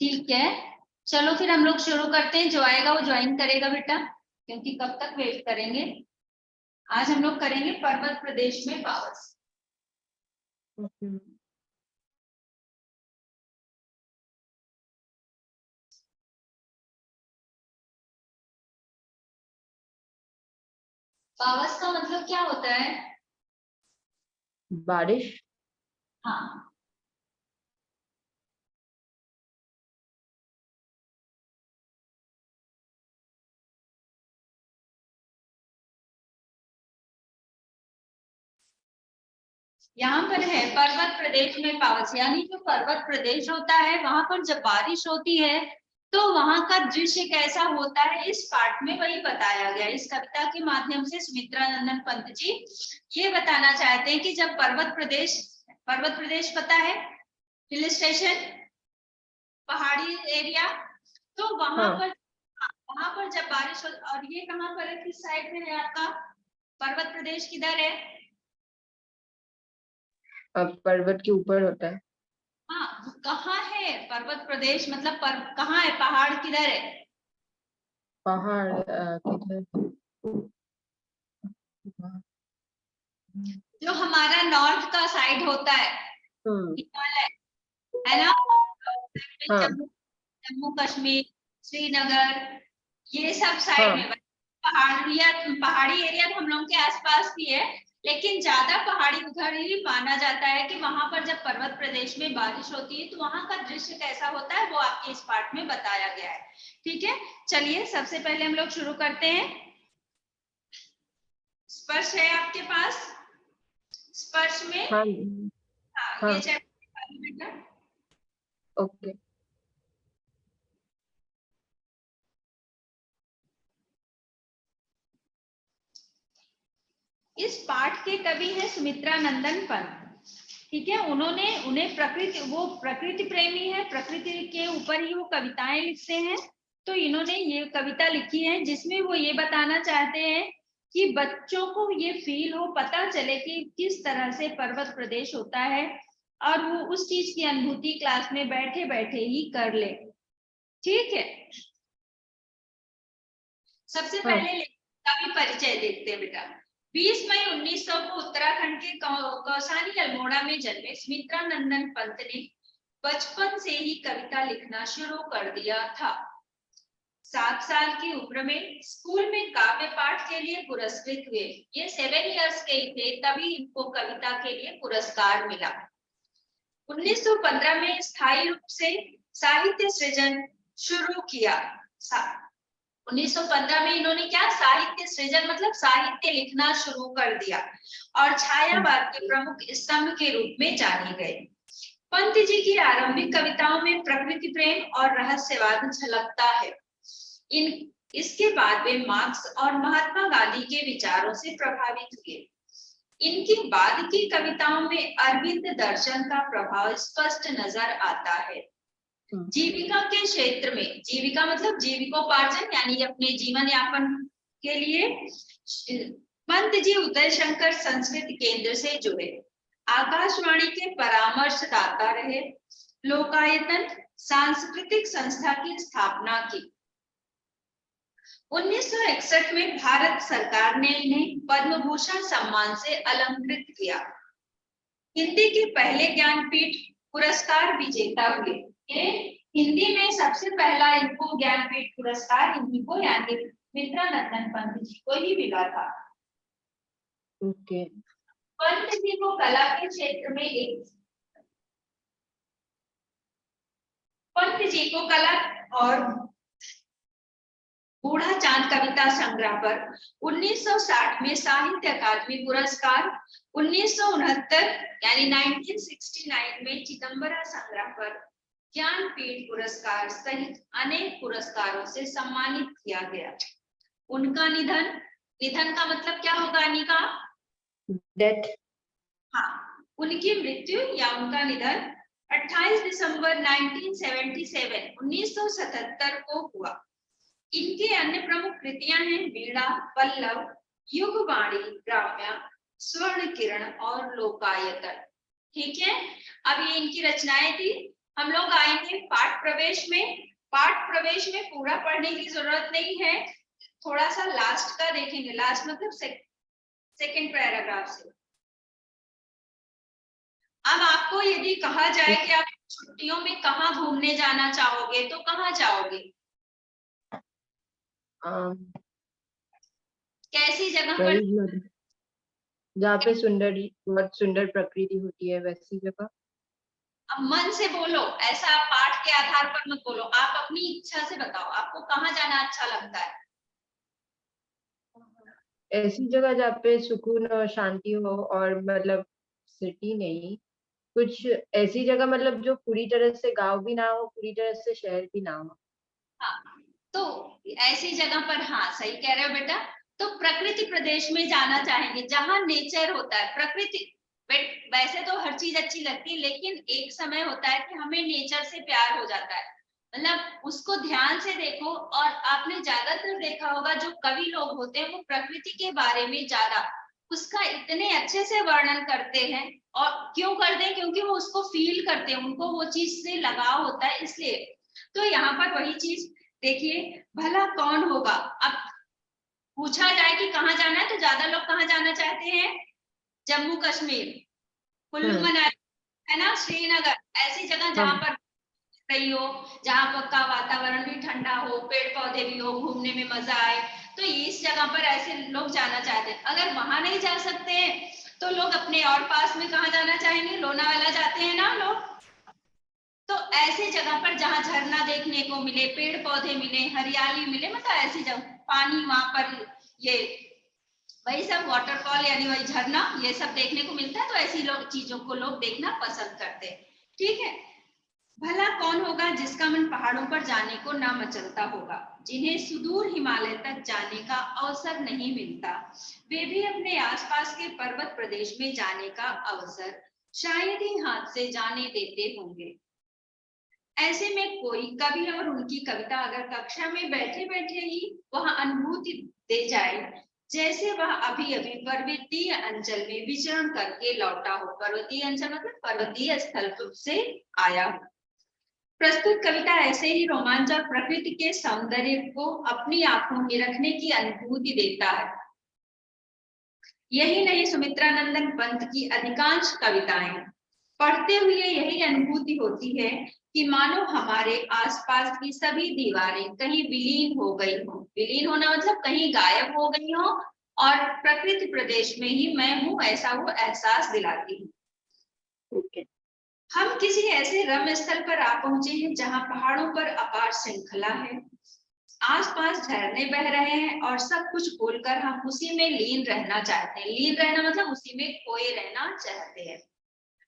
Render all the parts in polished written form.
ठीक है, चलो फिर हम लोग शुरू करते हैं। जो आएगा वो ज्वाइन करेगा बेटा, क्योंकि कब तक वेट करेंगे। आज हम लोग करेंगे पर्वत प्रदेश में पावर्स। पावर्स का मतलब क्या होता है? बारिश। हाँ, यहाँ पर है पर्वत प्रदेश में पावर्स, यानी जो पर्वत प्रदेश होता है वहां पर जब बारिश होती है तो वहां का दृश्य कैसा होता है, इस पार्ट में वही बताया गया। इस कविता के माध्यम से सुमित्रा नंदन पंत जी ये बताना चाहते हैं कि जब पर्वत प्रदेश पता है, हिल स्टेशन, पहाड़ी एरिया, तो वहां पर जब बारिश हो, और ये कहाँ पर है, किस साइड में है आपका पर्वत प्रदेश, किधर है? अब पर्वत के ऊपर होता है। हाँ, कहाँ है पर्वत प्रदेश, मतलब कहाँ है, पहाड़ किधर है? पहाड़ किधर? जो हमारा नॉर्थ का साइड होता है, हिमालय, है ना? हाँ जम्मू कश्मीर, श्रीनगर, ये सब साइड में पहाड़ी एरिया तो हम लोग के आसपास भी है, लेकिन ज्यादा पहाड़ी उधर ही माना जाता है कि वहां पर जब पर्वत प्रदेश में बारिश होती है तो वहां का दृश्य कैसा होता है, वो आपके इस पार्ट में बताया गया है। ठीक है, चलिए सबसे पहले हम लोग शुरू करते हैं। स्पर्श है आपके पास? स्पर्श में हाँ हाँ ये चैप्टर। ओके। इस पाठ के कवि है सुमित्रा नंदन पंत। ठीक है, उन्हें प्रकृति प्रेमी है, प्रकृति के ऊपर ही वो कविताएं लिखते हैं। तो इन्होंने ये कविता लिखी है जिसमें वो ये बताना चाहते हैं कि बच्चों को ये फील हो, पता चले कि किस तरह से पर्वत प्रदेश होता है, और वो उस चीज की अनुभूति क्लास में बैठे बैठे ही कर ले। ठीक है, सबसे पहले कवि परिचय देखते हैं बेटा। 20 मई 1900 को उत्तराखंड के कौसानी अल्मोड़ा में जन्मे सुमित्रा नंदन पंत ने बचपन से ही कविता लिखना शुरू कर दिया था। 7 साल की उम्र में स्कूल में काव्य पाठ के लिए पुरस्कृत हुए। ये 7 इयर्स के थे तभी इनको कविता के लिए पुरस्कार मिला। 1915 में स्थायी रूप से साहित्य सृजन शुरू किया। 1915 में इन्होंने क्या, साहित्य सृजन मतलब साहित्य लिखना शुरू कर दिया, और छायावाद के प्रमुख स्तंभ के रूप में जाने गए। पंत जी की आरंभिक कविताओं में प्रकृति प्रेम और रहस्यवाद झलकता है। इसके बाद वे मार्क्स और महात्मा गांधी के विचारों से प्रभावित हुए। इनकी बाद की कविताओं में अरविंद दर्शन का प्रभाव स्पष्ट नजर आता है। जीविका के क्षेत्र में, जीविका मतलब जीविकोपार्जन यानी अपने जीवन यापन के लिए, पंत जी उदय शंकर संस्कृत केंद्र से जुड़े, आकाशवाणी के परामर्शदाता रहे, लोकायतन सांस्कृतिक संस्था की स्थापना की। 1961 में भारत सरकार ने इन्हें पद्म भूषण सम्मान से अलंकृत किया। हिंदी के पहले ज्ञानपीठ पुरस्कार विजेता हुए। हिंदी में सबसे पहला इनको ज्ञानपीठ पुरस्कार इन्हीं को यानी सुमित्रा नंदन पंत जी को ही मिला था। ओके। पंत जी को कला के क्षेत्र में पंत जी को कला और बूढ़ा चांद कविता संग्रह पर 1960 में साहित्य अकादमी पुरस्कार, 1969 यानी 1969 में चिदंबरा संग्रह पर ज्ञानपीठ पुरस्कार सहित अनेक पुरस्कारों से सम्मानित किया गया। उनका निधन का मतलब क्या होगा अनिका? डेथ। हाँ, उनकी मृत्यु या उनका निधन 28 दिसंबर 1977 को हुआ। इनके अन्य प्रमुख कृतियां हैं वीणा, पल्लव, युगवाणी, ग्राम्य, स्वर्ण किरण और लोकायतन। ठीक है, अब ये इनकी रचनाएं थी। हम लोग आएंगे पाठ प्रवेश में। पाठ प्रवेश में पूरा पढ़ने की जरूरत नहीं है, थोड़ा सा लास्ट का देखेंगे। लास्ट मतलब सेकंड पैराग्राफ से। अब आपको यदि कहा जाए कि आप छुट्टियों में कहाँ घूमने जाना चाहोगे तो कहाँ जाओगे? कैसी जगह पर? जहाँ पे बहुत सुंदर प्रकृति होती है वैसी जगह। अब मन से बोलो, ऐसा आप पाठ के आधार पर मत बोलो, आप अपनी इच्छा से बताओ आपको कहाँ जाना अच्छा लगता है। ऐसी जगह जहाँ पे सुकून और शांति हो, और मतलब सिटी नहीं, कुछ ऐसी जगह मतलब जो पूरी तरह से गांव भी ना हो, पूरी तरह से शहर भी ना हो। हाँ, तो ऐसी जगह पर, हाँ सही कह रहे हो बेटा। तो प्रकृति प्रदेश में जाना चाहेंगे जहाँ नेचर होता है, प्रकृति। वैसे तो हर चीज अच्छी लगती है, लेकिन एक समय होता है कि हमें नेचर से प्यार हो जाता है, मतलब उसको ध्यान से देखो। और आपने ज्यादातर देखा होगा जो कवि लोग होते हैं वो प्रकृति के बारे में ज्यादा उसका इतने अच्छे से वर्णन करते हैं। और क्यों करते हैं? क्योंकि वो उसको फील करते हैं, उनको वो चीज से लगाव होता है, इसलिए। तो यहाँ पर वही चीज देखिए, भला कौन होगा। अब पूछा जाए कि कहाँ जाना है तो ज्यादा लोग कहाँ जाना चाहते हैं? जम्मू कश्मीर, कुल्लू मनाली, है ना, श्रीनगर, ऐसी जगह जहाँ पर रही हो, जहाँ का वातावरण भी ठंडा हो, पेड़ पौधे भी हो, घूमने में मजा आए। तो इस जगह पर ऐसे लोग जाना चाहते हैं। अगर वहां नहीं जा सकते तो लोग अपने और पास में कहाँ जाना चाहेंगे? लोनावाला जाते हैं ना लोग। तो ऐसी जगह पर जहाँ झरना देखने को मिले, पेड़ पौधे मिले, हरियाली मिले, मतलब ऐसी जगह, पानी वहां पर, ये वही सब वाटरफॉल यानी वही झरना, ये सब देखने को मिलता है। तो ऐसी लोग चीजों को लोग देखना पसंद करते हैं। ठीक है। भला कौन होगा जिसका मन पहाड़ों पर जाने को ना मचलता होगा, जिन्हें सुदूर हिमालय तक जाने का अवसर नहीं मिलता, वे भी अपने आसपास के पर्वत प्रदेश में जाने का अवसर शायद ही हाथ से जाने देते होंगे। ऐसे में कोई कवि और उनकी कविता अगर कक्षा में बैठे बैठे ही वह अनुभूति दे जाए जैसे वह अभी अभी पर्वतीय अंचल में विचरण करके लौटा हो। पर्वतीय अंचल मतलब पर्वतीय स्थल से आया हो। प्रस्तुत कविता ऐसे ही रोमांच और प्रकृति के सौंदर्य को अपनी आंखों में रखने की अनुभूति देता है। यही नहीं, सुमित्रानंदन पंत की अधिकांश कविताएं पढ़ते हुए यही अनुभूति होती है कि मानो हमारे आसपास की सभी दीवारें कहीं विलीन हो गई हो। विलीन होना मतलब कहीं गायब हो गई हो और प्रकृति प्रदेश में ही मैं हूँ, ऐसा वो एहसास दिलाती है। Okay. हम किसी ऐसे रम्य स्थल पर आ पहुंचे हैं जहां पहाड़ों पर अपार श्रृंखला है, आसपास झरने बह रहे हैं और सब कुछ भूलकर हम उसी में लीन रहना चाहते हैं। लीन रहना मतलब उसी में खोए रहना चाहते हैं।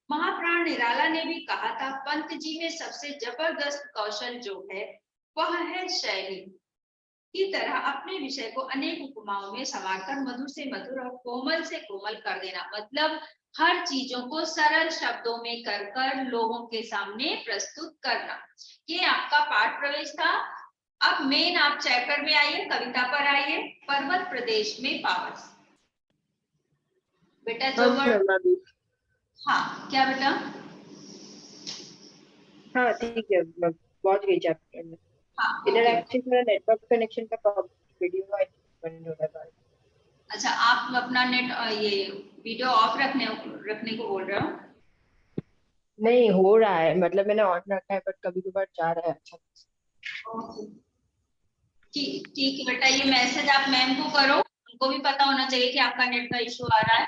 महाप्राण निराला ने भी कहा था, पंत जी में सबसे जबरदस्त कौशल जो है वह है शैली की तरह अपने विषय को अनेक उपमाओं में समाकर मधुर से मधुर और कोमल से कोमल कर देना। मतलब हर चीजों को सरल शब्दों में कर कर लोगों के सामने प्रस्तुत करना। ये आपका पाठ प्रवेश था। अब मेन आप चैप्टर में आइए, कविता पर आइए। पर्वत प्रदेश में पावस। बेटा जो वर्ड, हाँ क्या बेटा? हाँ ठीक है, मैं पहुंच गई चैप्टर में। हाँ इधर ओके। एक्चुअली मेरा नेटवर्क कनेक्शन का प्रॉब्लम, वीडियो बंद हो रहा है। अच्छा, आप अपना नेट ये वीडियो ऑफ रखने को बोल रहे हो? नहीं हो रहा है, मतलब मैंने ऑन रखा है, बट कभी कभार जा रहा है। अच्छा ठीक ठीक है बेटा, ये मैसेज आप मैम को करो, उनको भी पता होना चाहिए कि आपका नेट का इशू आ रहा है।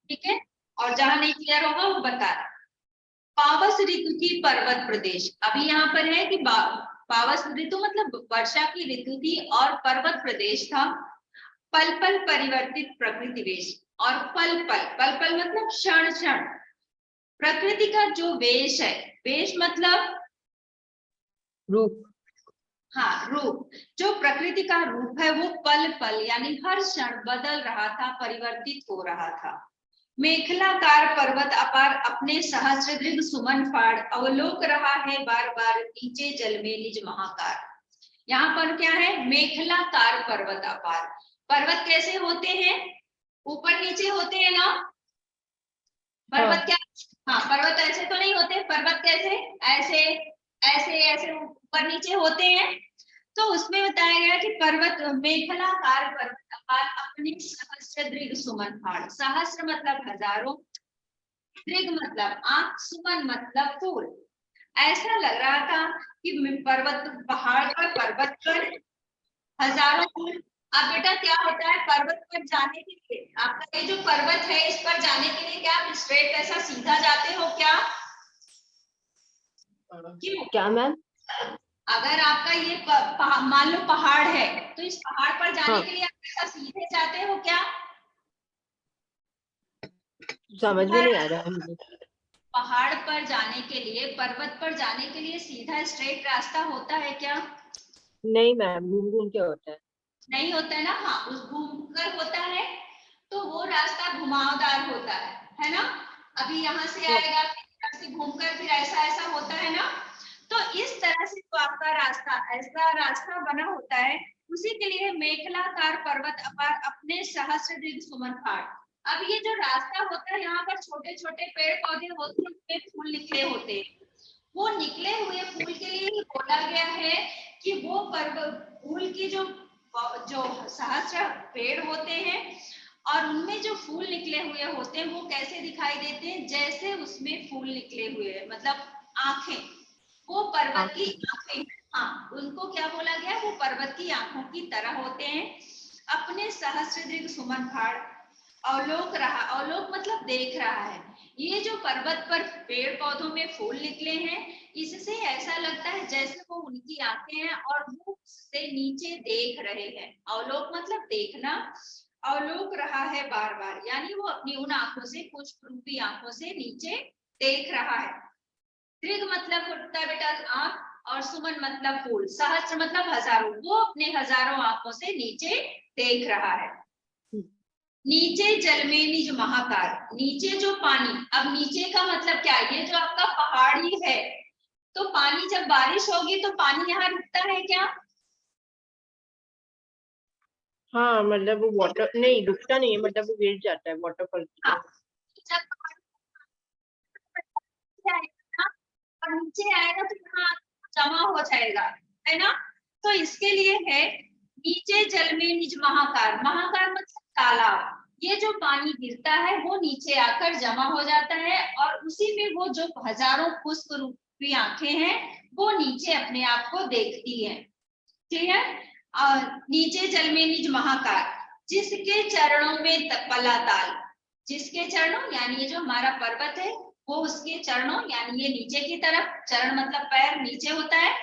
ठीक है, और जहां नहीं क्लियर होगा वो बता। पावस ऋतु की पर्वत प्रदेश, अभी यहाँ पर है कि पावस ऋतु मतलब वर्षा की ऋतु थी और पर्वत प्रदेश था। पल पल परिवर्तित प्रकृति वेश, और पल पल मतलब क्षण क्षण प्रकृति का जो वेश है, वेश मतलब रूप। हाँ रूप, जो प्रकृति का रूप है वो पल पल यानी हर क्षण बदल रहा था, परिवर्तित हो रहा था। मेखलाकार पर्वत अपार अपने सहस्रदृग सुमन फाड़ अवलोक रहा है बार बार नीचे जल में निज महाकार। यहाँ पर क्या है? मेखलाकार पर्वत अपार। पर्वत कैसे होते हैं? ऊपर नीचे होते हैं ना। पर्वत क्या हाँ, पर्वत ऐसे तो नहीं होते, पर्वत कैसे, ऐसे ऐसे ऐसे ऊपर नीचे होते हैं। तो उसमें बताया गया कि पर्वत मेखलाकार पर्वत अपार अपने सहस्र दृग सुमन फाड़। सहस्र मतलब हजारों, दृग मतलब आंख, सुमन मतलब फूल। ऐसा लग रहा था कि पर्वत, पहाड़ पर हजारों फूल। अब बेटा क्या होता है, पर्वत पर जाने के लिए, आपका ये जो पर्वत है इस पर जाने के लिए क्या आप स्ट्रेट ऐसा सीधा जाते हो क्या? क्यों? क्या मैम? अगर आपका ये मान लो पहाड़ है, तो इस पहाड़ पर जाने हाँ, के लिए आप ऐसा सीधे जाते हो क्या? समझ में नहीं आ रहा है मुझे। पहाड़ पर जाने के लिए, पर्वत पर जाने के लिए सीधा स्ट्रेट रास्ता होता है क्या? नहीं मैम, घूम घूम के होता है। नहीं होता है ना। हाँ, उस घूमकर होता है, तो वो रास्ता घुमावदार होता है ना। अभी यहाँ से हाँ, आएगा, फिर से घूमकर फिर ऐसा ऐसा होता है ना। तो इस तरह से जो आपका रास्ता, ऐसा रास्ता बना होता है, उसी के लिए मेखलाकार पर्वत अपार अपने सहस्र दीर्घ सुमन फाड़। अब ये जो रास्ता होता है, यहाँ पर छोटे छोटे पेड़ पौधे होते हैं, उसमें फूल निकले होते हैं। वो निकले हुए फूल के लिए ही बोला गया है कि वो पर्वत फूल की जो जो सहस्र पेड़ होते हैं और उनमें जो फूल निकले हुए होते हैं वो कैसे दिखाई देते हैं, जैसे उसमें फूल निकले हुए हैं, मतलब आंखें, वो पर्वत की आँखें। आंखें। हाँ, उनको क्या बोला गया, वो पर्वत की आंखों की तरह होते हैं। अपने सहस्र दीर्घ सुमन फाड़ अवलोक रहा, अवलोक मतलब देख रहा है। ये जो पर्वत पर पेड़ पौधों में फूल निकले हैं, इससे ऐसा लगता है जैसे वो उनकी आंखें हैं और वो उससे नीचे देख रहे हैं। अवलोक मतलब देखना, अवलोक रहा है बार बार, यानी वो अपनी उन आंखों से, पुष्प रूपी आंखों से नीचे देख रहा है। दृग मतलब होता है बेटा आंख, और सुमन मतलब फूल, सहस्र मतलब हजारों, वो अपने हजारों आंखों से नीचे देख रहा है। नीचे जल में निज महाकार, नीचे जो पानी, अब नीचे का मतलब क्या है, ये जो आपका पहाड़ ही है, तो पानी जब बारिश होगी तो पानी यहाँ रुकता है क्या? हाँ, मतलब वो वाटर नहीं रुकता नहीं है, मतलब वो गिर जाता है वाटरफॉल की हाँ, तरह। जब नीचे आएगा ना, और नीचे आएगा तो यहाँ जमा हो जाएगा, है ना। तो इसके लिए है नीचे जल में निज महाकार, महाकार मतलब तालाब। ये जो पानी गिरता है वो नीचे आकर जमा हो जाता है और उसी में वो जो हजारों पुष्प रूपी आंखें हैं वो नीचे अपने आप को देखती हैं। क्लियर? नीचे जल में निज महाकार, जिसके चरणों में पला ताल, जिसके चरणों यानी ये जो हमारा पर्वत है वो उसके चरणों यानी ये नीचे की तरफ, चरण मतलब पैर नीचे होता है,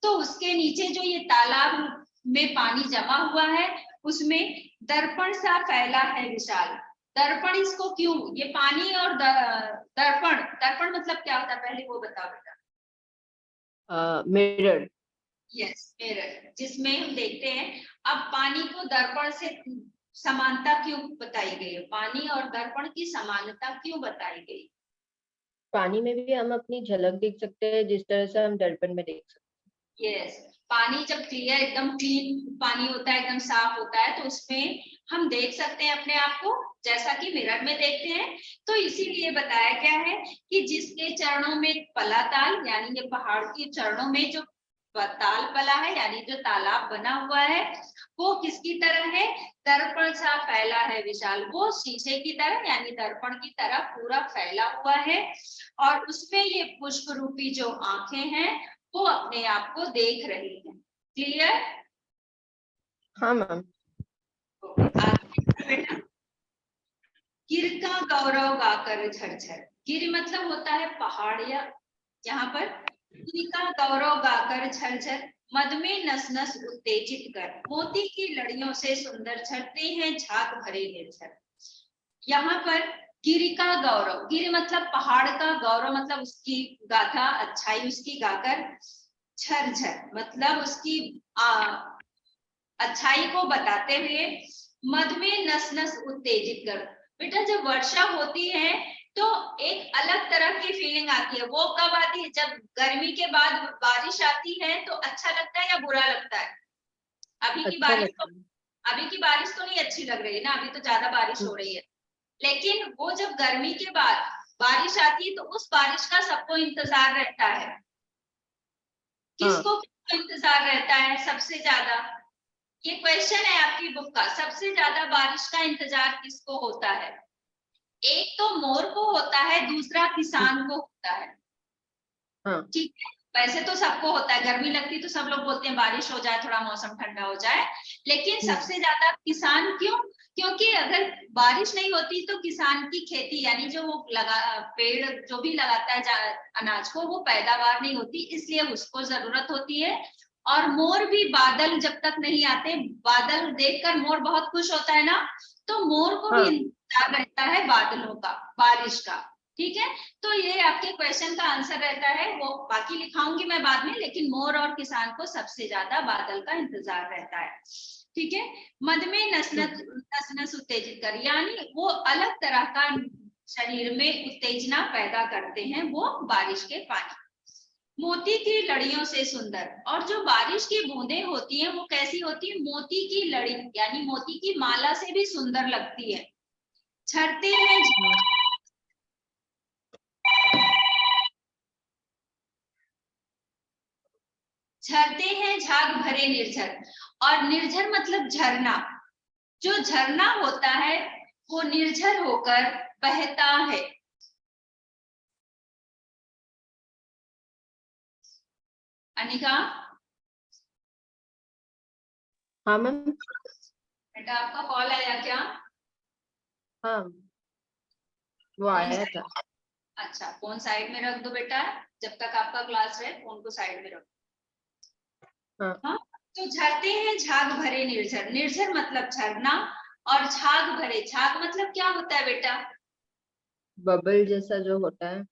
तो उसके नीचे जो ये तालाब में पानी जमा हुआ है उसमें दर्पण सा फैला है विशाल। दर्पण इसको क्यों, ये पानी और दर्पण, दर्पण मतलब क्या होता है पहले वो बताओ बेटा। मिरर। यस, मिरर, जिसमें हम देखते हैं। अब पानी को दर्पण से समानता क्यों बताई गई है, पानी और दर्पण की समानता क्यों बताई गई? पानी में भी हम अपनी झलक देख सकते हैं जिस तरह से हम दर्पण में देख सकते यस, पानी जब क्लियर, एकदम क्लीन पानी होता है, एकदम साफ होता है, तो उसमें हम देख सकते हैं अपने आप को जैसा कि मिरर में देखते हैं। तो इसीलिए बताया गया है कि जिसके चरणों में पला ताल, यानी ये पहाड़ के चरणों में जो ताल पला है यानी जो तालाब बना हुआ है वो किसकी तरह है, दर्पण सा फैला है विशाल, वो शीशे की तरह यानी दर्पण की तरह पूरा फैला हुआ है और उसमें ये पुष्प रूपी जो आंखें हैं वो अपने आप को देख रही है। क्लियर? हैं। हाँ मैम। आगे बेटा, गिर का गौरव गाकर झरझर, गिर मतलब होता है पहाड़, या यहाँ पर गिर का गौरव गाकर झरझर, मद में नस नस उत्तेजित कर, मोती की लड़ियों से सुंदर झरते हैं झाग भरे निर्झर। यहाँ पर गिर का गौरव, गिर मतलब पहाड़ का, गौरव मतलब उसकी गाथा, अच्छाई उसकी गाकर, झरझर मतलब उसकी अच्छाई को बताते हुए, मद में नस नस उत्तेजित कर। बेटा जब वर्षा होती है तो एक अलग तरह की फीलिंग आती है, वो कब आती है, जब गर्मी के बाद बारिश आती है तो अच्छा लगता है या बुरा लगता है? अभी की अच्छा बारिश तो, लगता है। अभी की बारिश तो नहीं अच्छी लग रही है ना, अभी तो ज्यादा बारिश हो रही है। लेकिन वो जब गर्मी के बाद बारिश आती है तो उस बारिश का सबको इंतजार रहता है। किसको इंतजार रहता है सबसे ज्यादा? ये क्वेश्चन है आपकी बुक का। सबसे ज्यादा बारिश का इंतजार किसको होता है? एक तो मोर को होता है, दूसरा किसान को होता है। ठीक है, वैसे तो सबको होता है, गर्मी लगती तो सब लोग बोलते हैं बारिश हो जाए, थोड़ा मौसम ठंडा हो जाए, लेकिन सबसे ज्यादा किसान। क्यों? क्योंकि अगर बारिश नहीं होती तो किसान की खेती यानी जो वो पेड़ जो भी लगाता है अनाज को, वो पैदावार नहीं होती, इसलिए उसको जरूरत होती है। और मोर भी बादल जब तक नहीं आते, बादल देखकर मोर बहुत खुश होता है ना, तो मोर को भी इंतजार रहता है बादलों का, बारिश का। ठीक है, तो ये आपके क्वेश्चन का आंसर रहता है। वो बाकी लिखाऊंगी मैं बाद में, लेकिन मोर और किसान को सबसे ज्यादा बादल का इंतजार रहता है। ठीक है, मद में नस उत्तेजित कर, यानी वो अलग तरह का शरीर में उत्तेजना पैदा करते हैं, वो बारिश के पानी। मोती की लड़ियों से सुंदर, और जो बारिश की बूंदें होती हैं वो कैसी होती है? मोती की लड़ी यानी मोती की माला से भी सुंदर लगती है। झरते हैं झरते हैं झाग भरे निर्झर, और निर्झर मतलब झरना। जो झरना होता है वो निर्झर होकर बहता है। अनिका, हाँ मैम। बेटा आपका कॉल आया क्या? हाँ, वो आया था। अच्छा, फोन साइड में रख दो बेटा, जब तक आपका क्लास रहे फोन को साइड में रखो। हाँ, तो झरते हैं झाग भरे निर्झर, निर्झर मतलब झरना, और झाग भरे, झाग मतलब क्या होता है बेटा? बबल जैसा जो होता है।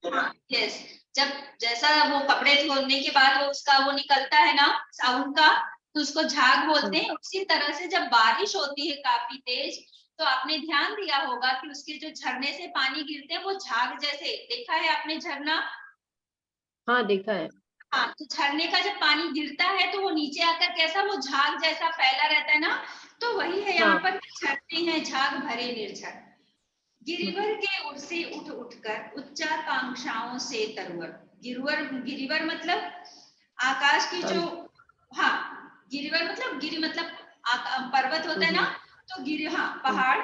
यस, जब जैसा वो कपड़े धोने के बाद वो उसका वो निकलता है ना साउंड का, तो उसको झाग बोलते हैं। उसी तरह से जब बारिश होती है काफी तेज, तो आपने ध्यान दिया होगा कि उसके जो झरने से पानी गिरते हैं वो झाग जैसे, देखा है आपने झरना? हाँ देखा है। हाँ, तो झरने का जब पानी गिरता है तो वो नीचे आकर कैसा वो झाग जैसा फैला रहता है ना, तो वही है यहाँ पर। झरते हैं झाग भरे निर्झर, गिरिवर के उर से उठ उठकर उच्चाकांक्षाओं से तरवर। गिरवर, गिरिवर मतलब आकाश की जो, हाँ, गिरिवर मतलब गिरि मतलब पर्वत होता है ना, तो गिरि, हाँ, पहाड़।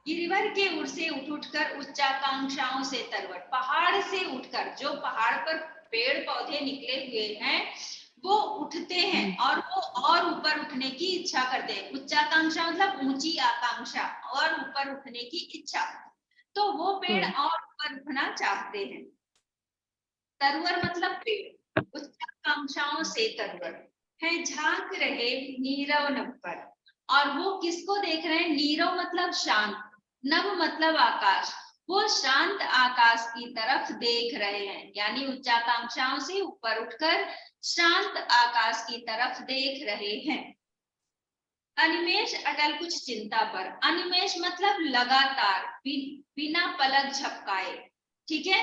गिरिवर के उर से उठ उठकर उच्चाकांक्षाओं से तरवर, पहाड़ से उठकर, जो पहाड़ पर पेड़ पौधे निकले हुए हैं वो उठते हैं, और वो और ऊपर उठने की इच्छा करते हैं। उच्चाकांक्षा मतलब ऊंची आकांक्षा, और ऊपर उठने की इच्छा, तो वो पेड़ और ऊपर उठना चाहते हैं। तरवर मतलब पेड़, उच्चाकांक्षाओं से तरवर है। झांक रहे नीरव नभ पर, और वो किसको देख रहे हैं? नीरव मतलब शांत, नभ मतलब आकाश, वो शांत आकाश की तरफ देख रहे हैं, यानी उच्चाकांक्षाओं से ऊपर उठकर शांत आकाश की तरफ देख रहे हैं। अनिमेष अटल कुछ चिंता पर, अनिमेष मतलब लगातार, बिना पलक झपकाए। ठीक है,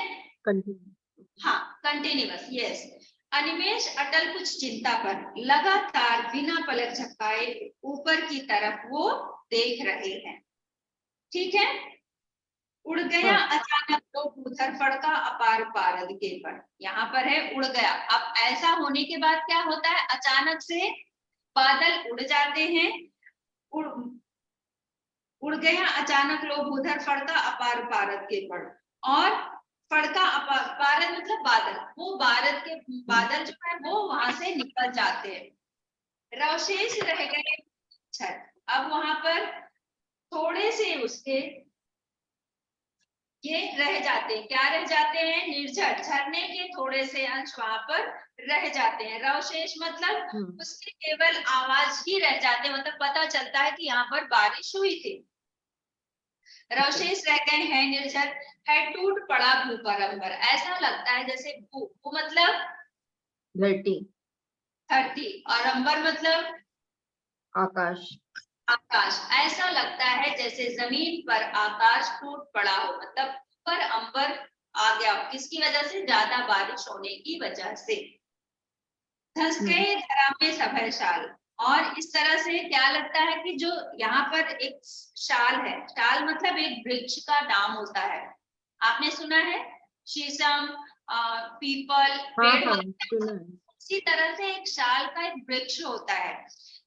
हाँ, कंटिन्यूअस, यस। अनिमेष अटल कुछ चिंता पर, लगातार बिना पलक झपकाए ऊपर की तरफ वो देख रहे हैं। ठीक है, उड़ गया अचानक तो उधर फड़का अपार पारद के पर, यहाँ पर है उड़ गया। अब ऐसा होने के बाद क्या होता है? अचानक से बादल उड़ जाते हैं। उड़ गया अचानक लोग उधर फड़का अपार पारद के पर, और फड़का अपार, पारद मतलब बादल, वो बादल जो है वो वहां से निकल जाते हैं। रवशेष रह गए छत, अब वहां पर थोड़े से उसके ये रह जाते हैं। क्या रह जाते हैं? निर्झर, झरने के थोड़े से अंश वहां पर रह जाते हैं। रवशेष मतलब उसके केवल आवाज ही रह जाते हैं, मतलब पता चलता है कि यहाँ पर बारिश हुई थी। रवशेष रह गए हैं निर्झर, है टूट पड़ा भू पर अंबर, ऐसा लगता है जैसे भू मतलब धरती, धरती, और अंबर मतलब आकाश, आकाश, ऐसा लगता है जैसे जमीन पर आकाश टूट पड़ा हो, मतलब पर अंबर आ गया। किसकी वजह से? ज्यादा बारिश होने की वजह से। धस गए धरा में सभय शाल, और इस तरह से क्या लगता है कि जो यहाँ पर एक शाल है, शाल मतलब एक वृक्ष का नाम होता है, आपने सुना है? शीशम, पीपल हाँ पेड़ हाँ होते हैं, सुना है। इसी तरह से एक शाल का एक वृक्ष होता है।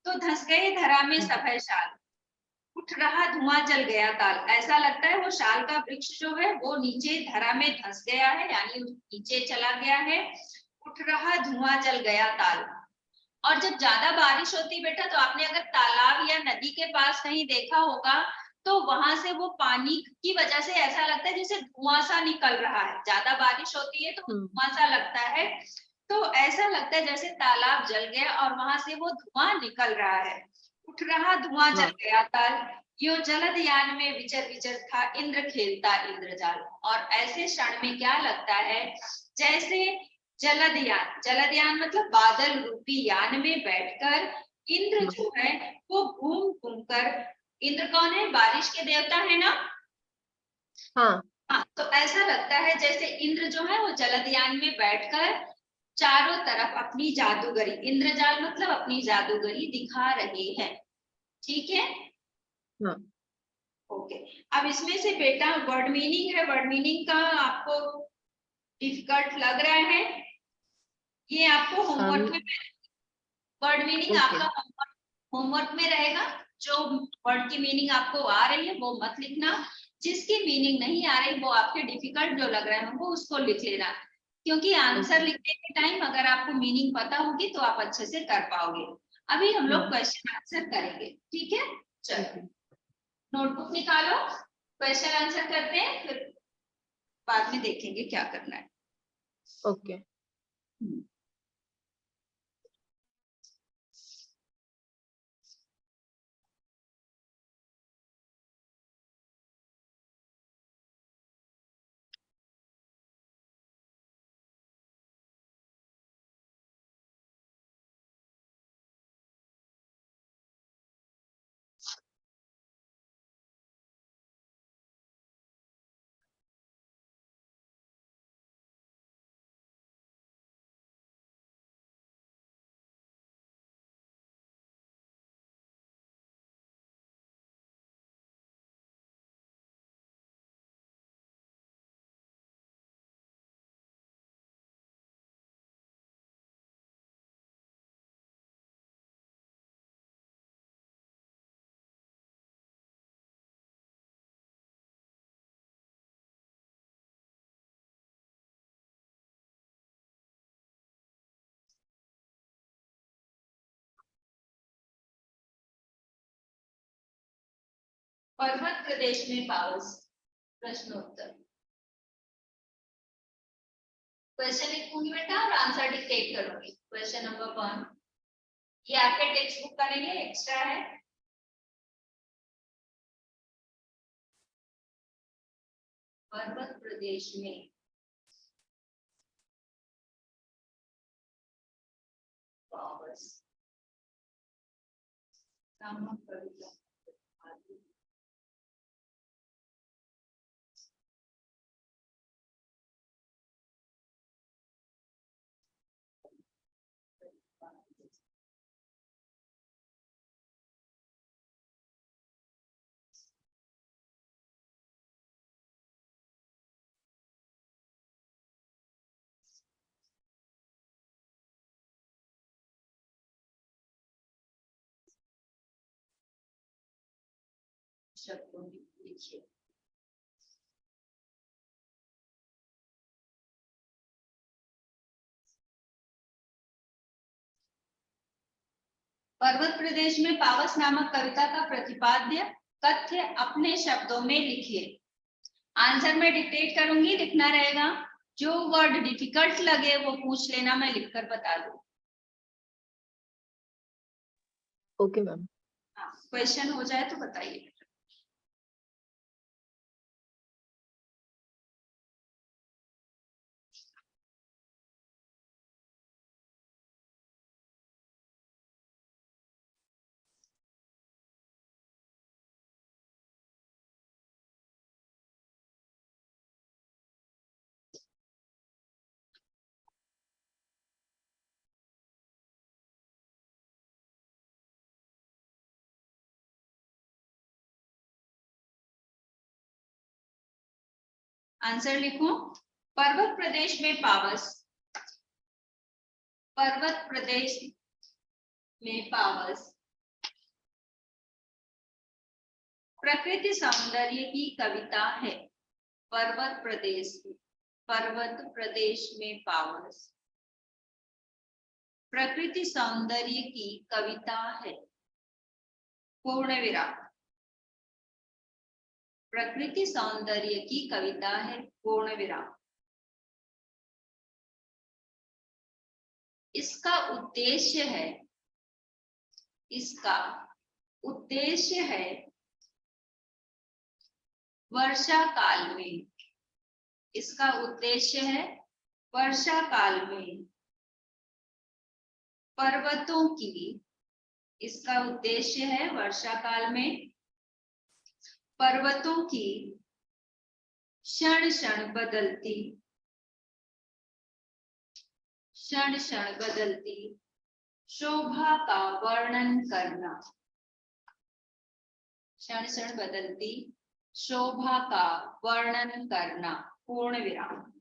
तो धंस गए धरा में सफेद शाल, उठ रहा धुआं जल गया ताल। ऐसा लगता है वो शाल का वृक्ष जो है वो नीचे धरा में धंस गया है, यानी नीचे चला गया है। उठ रहा धुआं जल गया ताल। और जब ज्यादा बारिश होती है बेटा, तो आपने अगर तालाब या नदी के पास कहीं देखा होगा, तो वहां से वो पानी की वजह से ऐसा लगता है जैसे धुआं सा निकल रहा है। ज्यादा बारिश होती है तो धुआं सा लगता है, तो ऐसा लगता है जैसे तालाब जल गया और वहां से वो धुआं निकल रहा है। उठ रहा धुआं जल हाँ गया ताल, यो जलद यान में विचर विचर था इंद्र खेलता इंद्रजाल। और ऐसे क्षण में क्या लगता है, जैसे जलदयान, जलदयान मतलब बादल रूपी यान में बैठकर इंद्र जो है वो घूम घूम कर, इंद्र कौन है, बारिश के देवता है ना। हाँ हाँ, तो ऐसा लगता है जैसे इंद्र जो है वो जलदयान में बैठकर चारों तरफ अपनी जादूगरी, इंद्रजाल मतलब अपनी जादूगरी दिखा रहे हैं। ठीक है, हाँ ओके। अब इसमें से बेटा वर्ड मीनिंग है, वर्ड मीनिंग का आपको डिफिकल्ट लग रहा है, ये आपको होमवर्क में, वर्ड मीनिंग ओके आपका होमवर्क में रहेगा। जो वर्ड की मीनिंग आपको आ रही है वो मत लिखना, जिसकी मीनिंग नहीं आ रही वो आपके डिफिकल्ट जो लग रहा है वो उसको लिख लेना, क्योंकि आंसर लिखने के टाइम अगर आपको मीनिंग पता होगी तो आप अच्छे से कर पाओगे। अभी हम लोग क्वेश्चन आंसर करेंगे, ठीक है। चलो नोटबुक निकालो, क्वेश्चन आंसर करते हैं, फिर बाद में देखेंगे क्या करना है। ओके। पर्वत प्रदेश में पावस, प्रश्नोत्तर। क्वेश्चन लिखूंगी बेटा और आंसर डिक्टेट करूंगी। क्वेश्चन नंबर 1, ये आपके टेक्स्ट बुक का नहीं है, एक्स्ट्रा है। पर्वत प्रदेश में पावस नामक कविता। शब्दों में लिखिए। पर्वत प्रदेश में पावस नामक कविता का प्रतिपाद्य तथ्य अपने शब्दों में लिखिए। आंसर में डिक्टेट करूंगी, लिखना रहेगा। जो वर्ड डिफिकल्ट लगे वो पूछ लेना, मैं लिखकर बता दूं। Okay ma'am. क्वेश्चन हो जाए तो बताइए। आंसर लिखूं? पर्वत प्रदेश में पावस, पर्वत प्रदेश में पावस प्रकृति सौंदर्य की कविता है। पर्वत प्रदेश में पावस प्रकृति सौंदर्य की कविता है। पूर्ण विराम। प्रकृति सौंदर्य की कविता है, पूर्ण विराम। इसका उद्देश्य है वर्षा काल में, इसका उद्देश्य है वर्षा काल में पर्वतों की, इसका उद्देश्य है वर्षा काल में पर्वतों की क्षण क्षण बदलती शोभा का वर्णन करना, क्षण क्षण बदलती शोभा का वर्णन करना। पूर्ण विराम।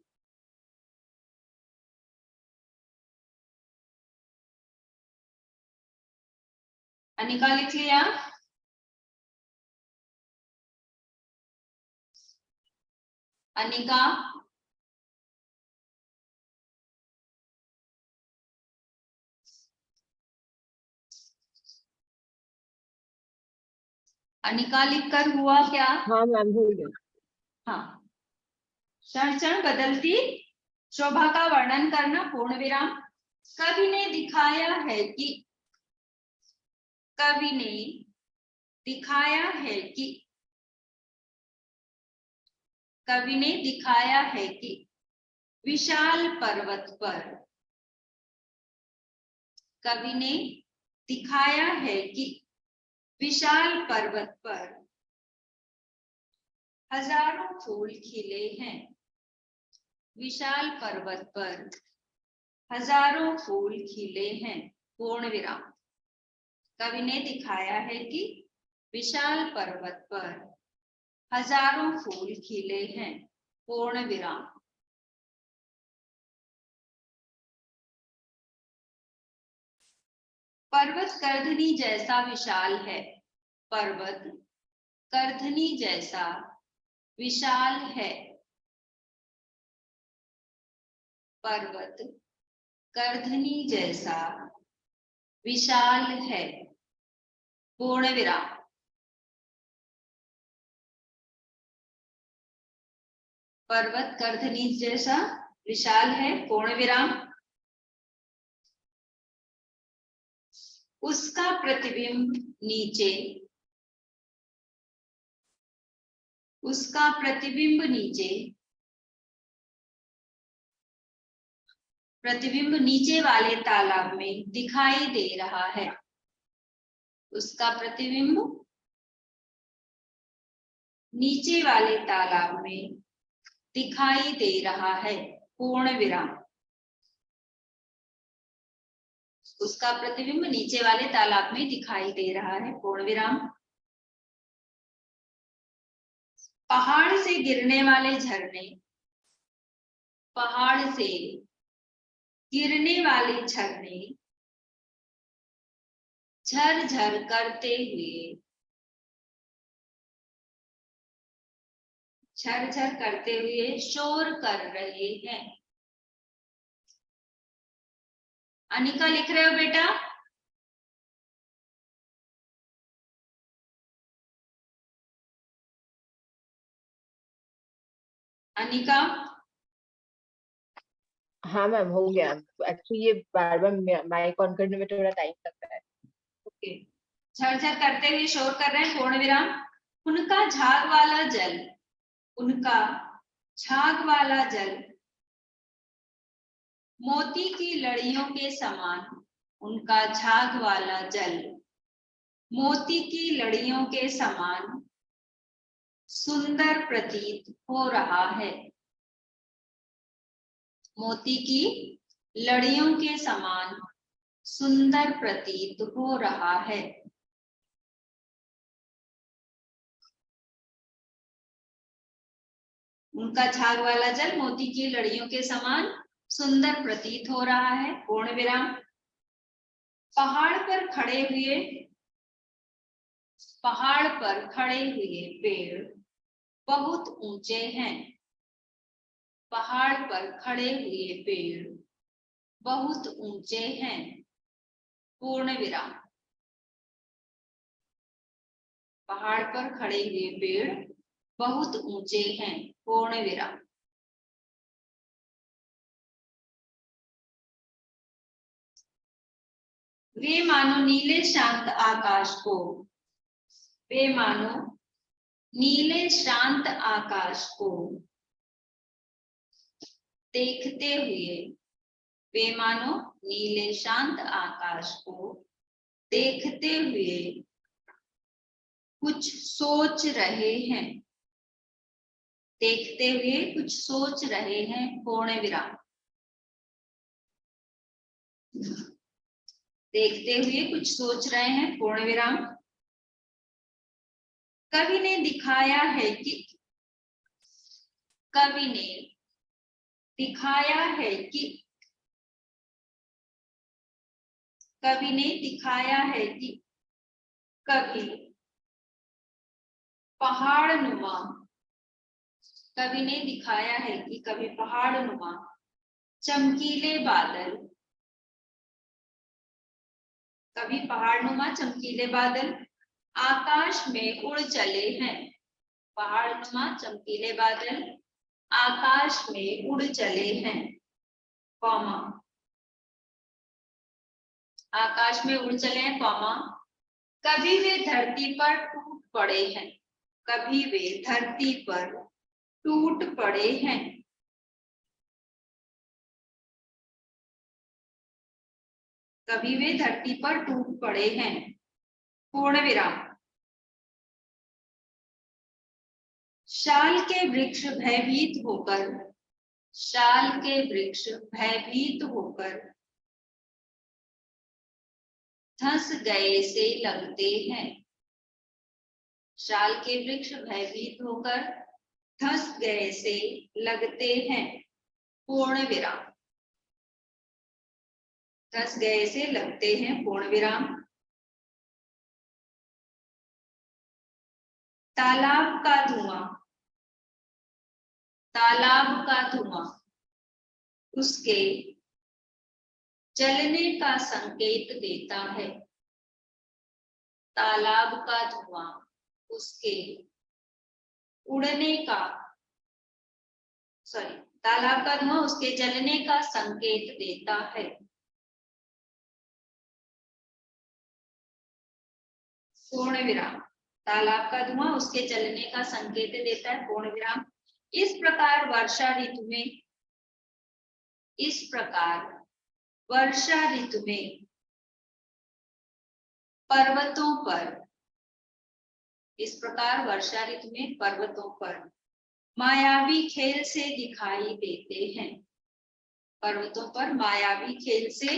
अनिका लिख लिया? अनिका, अनिका लिखकर हुआ क्या? हाँ मैम, हो गया। हाँ, क्षण क्षण बदलती शोभा का वर्णन करना। पूर्ण विराम। कवि ने दिखाया है कि विशाल पर्वत पर, कवि ने दिखाया है कि विशाल पर्वत पर हजारों फूल खिले हैं। विशाल पर्वत पर हजारों फूल खिले हैं। पूर्ण विराम। कवि ने दिखाया है कि विशाल पर्वत पर हजारों फूल खिले हैं। पूर्ण विराम। पर्वत करधनी जैसा विशाल है। पर्वत करधनी जैसा विशाल है। पर्वत करधनी जैसा विशाल है। पूर्ण विराम। पर्वत करधनी जैसा विशाल है। पूर्ण विराम। उसका प्रतिबिंब नीचे, उसका प्रतिबिंब नीचे वाले तालाब में दिखाई दे रहा है। उसका प्रतिबिंब नीचे वाले तालाब में दिखाई दे रहा है। पूर्ण विराम। उसका प्रतिबिंब नीचे वाले तालाब में दिखाई दे रहा है। पूर्ण विराम। पहाड़ से गिरने वाले झरने, पहाड़ से गिरने वाले झरने झरझर करते हुए शोर कर रहे हैं। अनिका लिख रहे हो बेटा? अनिका? हाँ मैम, हो गया। एक्चुअली ये बार बार माइक ऑन करने में थोड़ा टाइम लगता है। ओके। झरझर करते हुए शोर कर रहे हैं। पूर्ण विराम। उनका झाग वाला जल, उनका झाग वाला जल मोती की लड़ियों के समान, उनका झाग वाला जल मोती की लड़ियों के समान सुंदर प्रतीत हो रहा है। मोती की लड़ियों के समान सुंदर प्रतीत हो रहा है। उनका झाग वाला जल मोती की लड़ियों के समान सुंदर प्रतीत हो रहा है, पूर्ण विराम। पहाड़ पर खड़े हुए पेड़ बहुत ऊंचे हैं। पहाड़ पर खड़े हुए पेड़ बहुत ऊंचे हैं, पूर्ण विराम। पहाड़ पर खड़े हुए पेड़ बहुत ऊंचे हैं, पूर्ण विराम। वे मानो नीले शांत आकाश को देखते हुए, वे मानो नीले शांत आकाश को देखते हुए कुछ सोच रहे हैं। देखते हुए कुछ सोच रहे हैं, पूर्ण विराम। देखते हुए कुछ सोच रहे हैं, पूर्ण विराम। कवि ने दिखाया है कि कवि ने दिखाया है कभी पहाड़नुमा चमकीले बादल आकाश में उड़ चले हैं। पहाड़नुमा चमकीले बादल आकाश में उड़ चले हैं, कॉमा, आकाश में उड़ चले हैं, कॉमा। कभी वे धरती पर टूट पड़े हैं। कभी वे धरती पर टूट पड़े हैं। कभी वे धरती पर टूट पड़े हैं, पूर्ण विराम। शाल के वृक्ष भयभीत होकर धंस गए से लगते हैं। शाल के वृक्ष भयभीत होकर धंस गए से लगते हैं, पूर्ण विराम। धंस गए से लगते हैं, पूर्ण विराम। तालाब का धुआं उसके जलने का संकेत देता है। तालाब का धुआं उसके जलने का संकेत देता है। पूर्ण विराम। तालाब का धुआं उसके जलने का संकेत देता है, पूर्ण विराम। इस प्रकार वर्षा ऋतु में पर्वतों पर मायावी खेल से दिखाई देते हैं। पर्वतों पर मायावी खेल से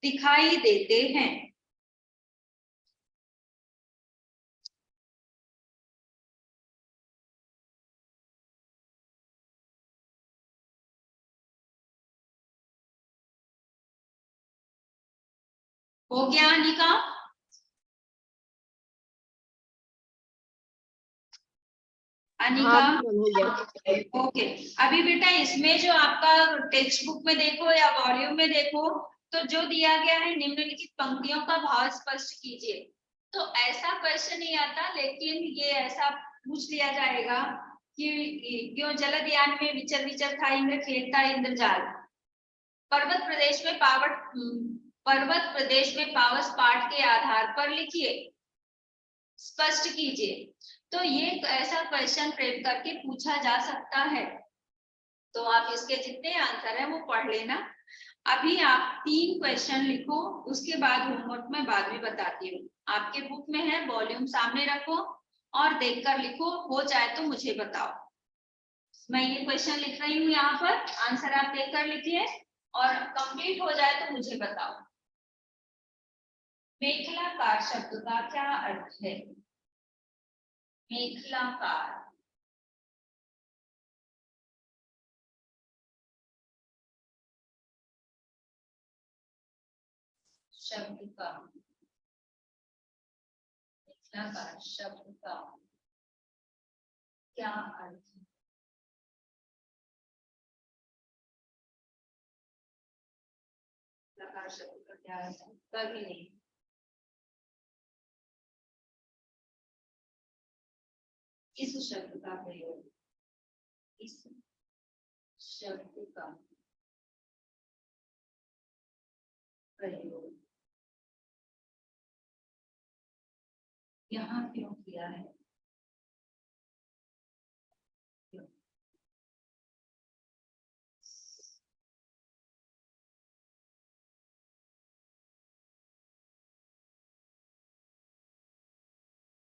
दिखाई देते हैं। हो गया अनिका? हाँ, हो गया। ओके। अभी बेटा इसमें जो आपका टेक्स्ट बुक में देखो या वॉल्यूम में देखो, तो जो दिया गया है निम्नलिखित पंक्तियों का भाव स्पष्ट कीजिए। तो ऐसा क्वेश्चन नहीं आता, लेकिन ये ऐसा पूछ लिया जाएगा कि क्यों जलद यान में विचर था इंद्र, खेलता इंद्रजाल। पर्वत प्रदेश में पावस पाठ के आधार पर लिखिए, स्पष्ट कीजिए। तो ये ऐसा क्वेश्चन फ्रेम करके पूछा जा सकता है। तो आप इसके जितने आंसर है वो पढ़ लेना। अभी आप 3 क्वेश्चन लिखो, उसके बाद होमवर्क में बाद में बताती हूँ। आपके बुक में है, वॉल्यूम सामने रखो और देखकर लिखो। हो जाए तो मुझे बताओ। मैं ये क्वेश्चन लिख रही हूँ यहाँ पर, आंसर आप देखकर लिखिए और कंप्लीट हो जाए तो मुझे बताओ। मेखलाकार शब्द का क्या अर्थ है? मेखलाकार शब्द का, लकार शब्द का क्या अर्थ है? लकार शब्द का क्या अर्थ है? कभी नहीं। इस शब्द का प्रयोग, इस शब्द का प्रयोग यहाँ क्यों किया है? क्यों?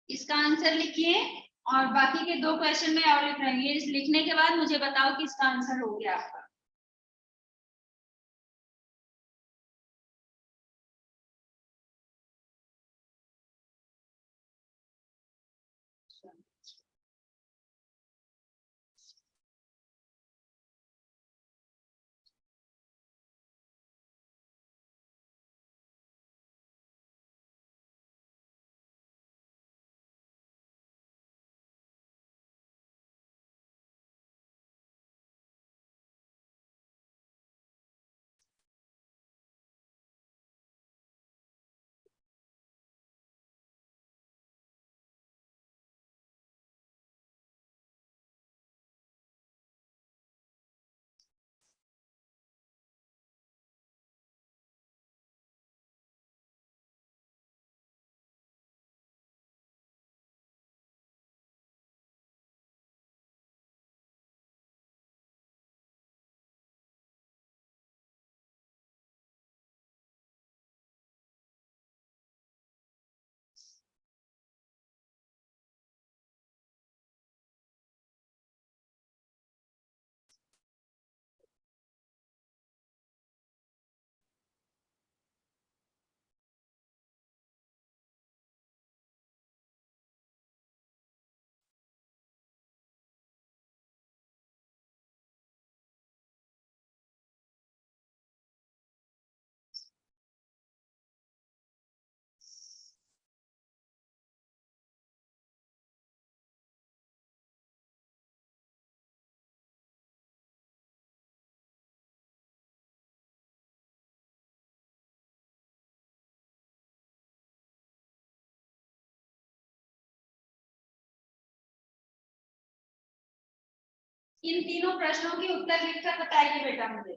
इसका आंसर लिखिए और बाकी के 2 क्वेश्चन में और लिख रही है। इस लिखने के बाद मुझे बताओ कि इसका आंसर हो गया आपका। इन तीनों प्रश्नों के उत्तर लिखकर बताइए बेटा मुझे।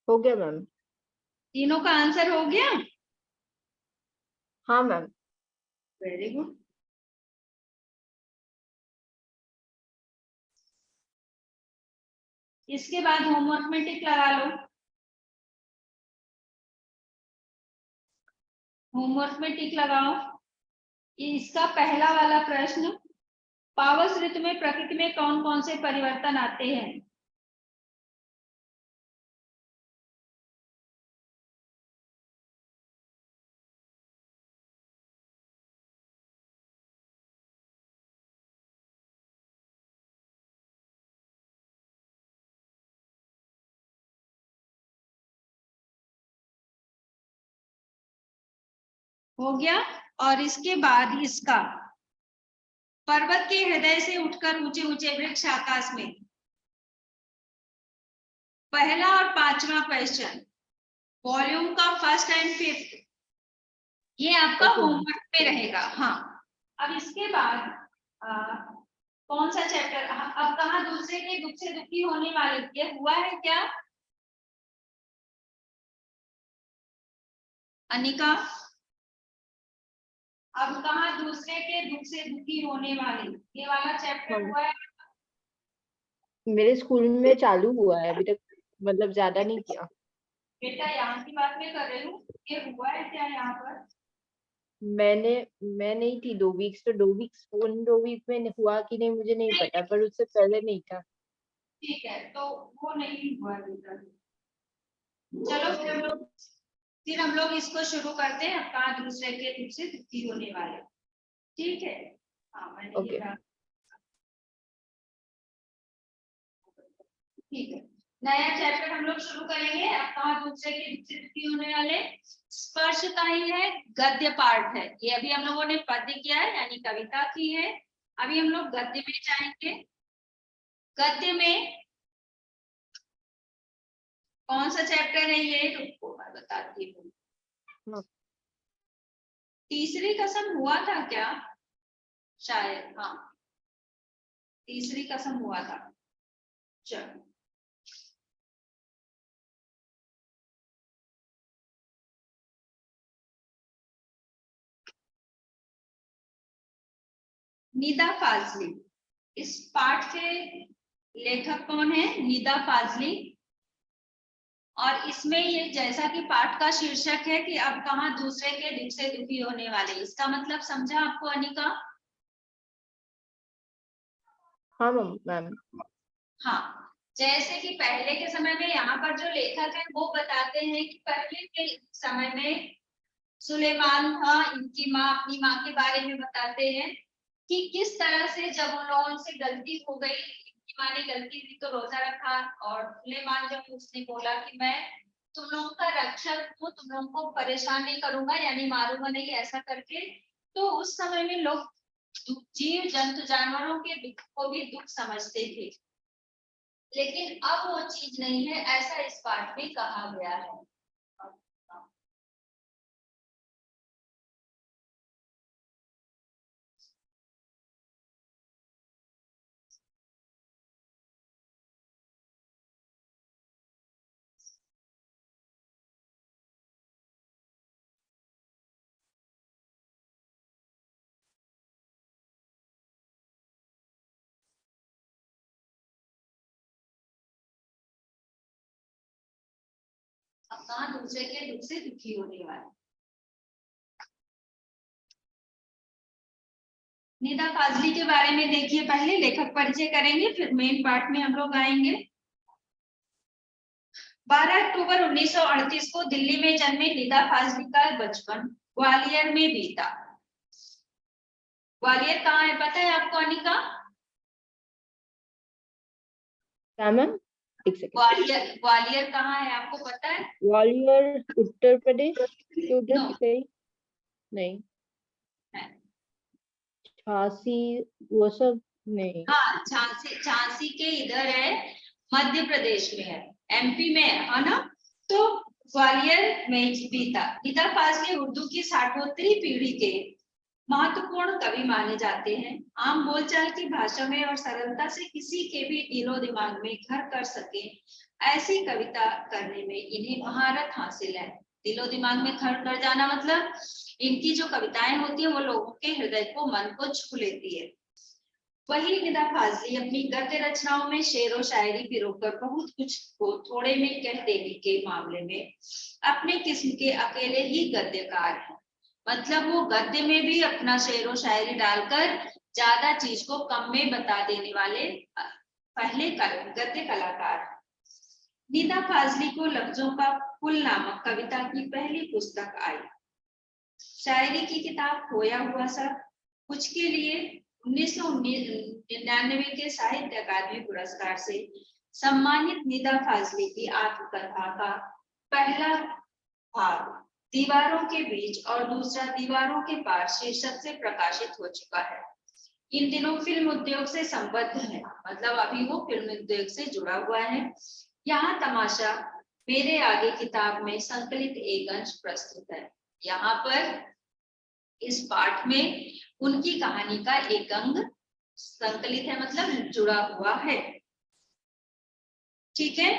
हो गया मैम। तीनों का आंसर हो गया? हाँ मैम। Very good. इसके बाद होमवर्क में टिक लगा लो। होमवर्क में टिक लगाओ। इसका पहला वाला प्रश्न, पावस ऋतु में प्रकृति में कौन कौन से परिवर्तन आते हैं? हो गया। और इसके बाद इसका, पर्वत के हृदय से उठकर ऊंचे ऊंचे वृक्ष आकाश में, पहला और 5वां क्वेश्चन, वॉल्यूम का फर्स्ट एंड फिफ्थ, ये आपका ओके मैम। होमवर्क में रहेगा। हाँ, अब इसके बाद कौन सा चैप्टर, अब कहाँ दूसरे के दुख से दुखी होने वाले, ये हुआ है क्या अनिका? अब कहाँ दूसरे के दुख से दुखी होने वाले, ये वाला चैप्टर हाँ, हुआ है? मेरे स्कूल में चालू हुआ है अभी तक, मतलब ज्यादा नहीं किया। बेटा यहाँ की बात मैं कर रही हूँ, ये हुआ है क्या यहाँ पर? मैं नहीं थी 2 वीक्स, तो 2 वीक्स, उन 2 वीक में हुआ कि नहीं मुझे नहीं पता, पर उससे पहले नहीं था। ठीक है, तो वो नहीं हुआ बेटा। चलो फिर हम लोग फिर हम लोग इसको शुरू करते हैं, अब कहाँ दूसरे के दुख से दुखी होने वाले। ठीक है, हाँ मैंने ओके। ठीक है, नया चैप्टर हम लोग शुरू करेंगे। अब कहाँ दूसरे के दुख से दुखी होने वाले। स्पर्श का ही है, गद्य पाठ है ये। अभी हम लोगों ने पद्य किया है यानी कविता की है, अभी हम लोग गद्य में जाएंगे। गद्य में कौन सा चैप्टर है ये, रुको मैं बताती हूँ। तीसरी कसम हुआ था क्या, शायद, हाँ तीसरी कसम हुआ था। चलो निदा फाजली, इस पाठ के लेखक कौन है, निदा फाजली। और इसमें ये जैसा कि पाठ का शीर्षक है कि अब कहाँ दूसरे के दुख से दुखी होने वाले, इसका मतलब समझा आपको अनिका? हाँ मैम। हाँ, जैसे कि पहले के समय में यहाँ पर जो लेखक है वो बताते हैं कि पहले के समय में सुलेमान था, इनकी माँ, अपनी माँ के बारे में बताते हैं कि किस तरह से जब उन लोगों से गलती हो गई, इनकी माँ ने गलती की तो रोजा रखा, और सुलेमान जब उसने बोला कि मैं तुम लोगों का रक्षक हूँ, तुम लोगों को परेशान नहीं करूंगा यानी मारूंगा नहीं, ऐसा करके, तो उस समय में लोग जीव जंतु जानवरों के दुख को भी दुख समझते थे। लेकिन अब वो चीज नहीं है, ऐसा इस पाठ में कहा गया है। अब कहाँ दूसरे के दुख से दुखी होने वाले। निदा फाजली के बारे में देखिए, पहले लेखक परिचय करेंगे फिर मेन पार्ट में हम लोग आएंगे। 12 अक्टूबर 1938 को दिल्ली में जन्मे निदा फाजली का बचपन ग्वालियर में बीता। ग्वालियर कहाँ है पता है आपको अनिका? क्या मैम? एक सेकंड। ग्वालियर, ग्वालियर कहाँ है आपको पता है? ग्वालियर उत्तर प्रदेश के उधर नो, कहीं? नहीं। है। झांसी वो सब नहीं। हाँ, झांसी, झांसी के इधर है, मध्य प्रदेश में है, एमपी में है ना। तो ग्वालियर में बीता। निदा फाजली उर्दू की 60वीं पीढ़ी के महत्वपूर्ण कवि माने जाते हैं। आम बोलचाल की भाषा में और सरलता से किसी के भी दिलो दिमाग में घर कर सके, ऐसी कविता करने में इन्हें महारत हासिल है। दिलो दिमाग में घर कर जाना मतलब इनकी जो कविताएं होती है वो लोगों के हृदय को, मन को छू लेती है। वही निदा फाजली अपनी गद्य रचनाओं में शेर व शायरी पिरोकर बहुत कुछ को थोड़े में कह देने के मामले में अपने किस्म के अकेले ही गद्यकार हैं। मतलब वो गद्य में भी अपना शेर व शायरी डालकर ज्यादा चीज को कम में बता देने वाले पहले गद्य कलाकार। निदा फाजली को लफ्जों का पुल नामक कविता की पहली पुस्तक आई। शायरी की किताब खोया हुआ सा कुछ के लिए 1999 के साहित्य अकादमी पुरस्कार से सम्मानित निदा फाजली की आत्मकथा का पहला भाग दीवारों के बीच और दूसरा दीवारों के पार शीर्षक से प्रकाशित हो चुका है। इन दिनों फिल्म उद्योग से संबद्ध है, मतलब अभी वो फिल्म उद्योग से जुड़ा हुआ है। यहाँ तमाशा मेरे आगे किताब में संकलित एक अंश प्रस्तुत है। यहाँ पर इस पाठ में उनकी कहानी का एक अंग संकलित है, मतलब जुड़ा हुआ है। ठीक है,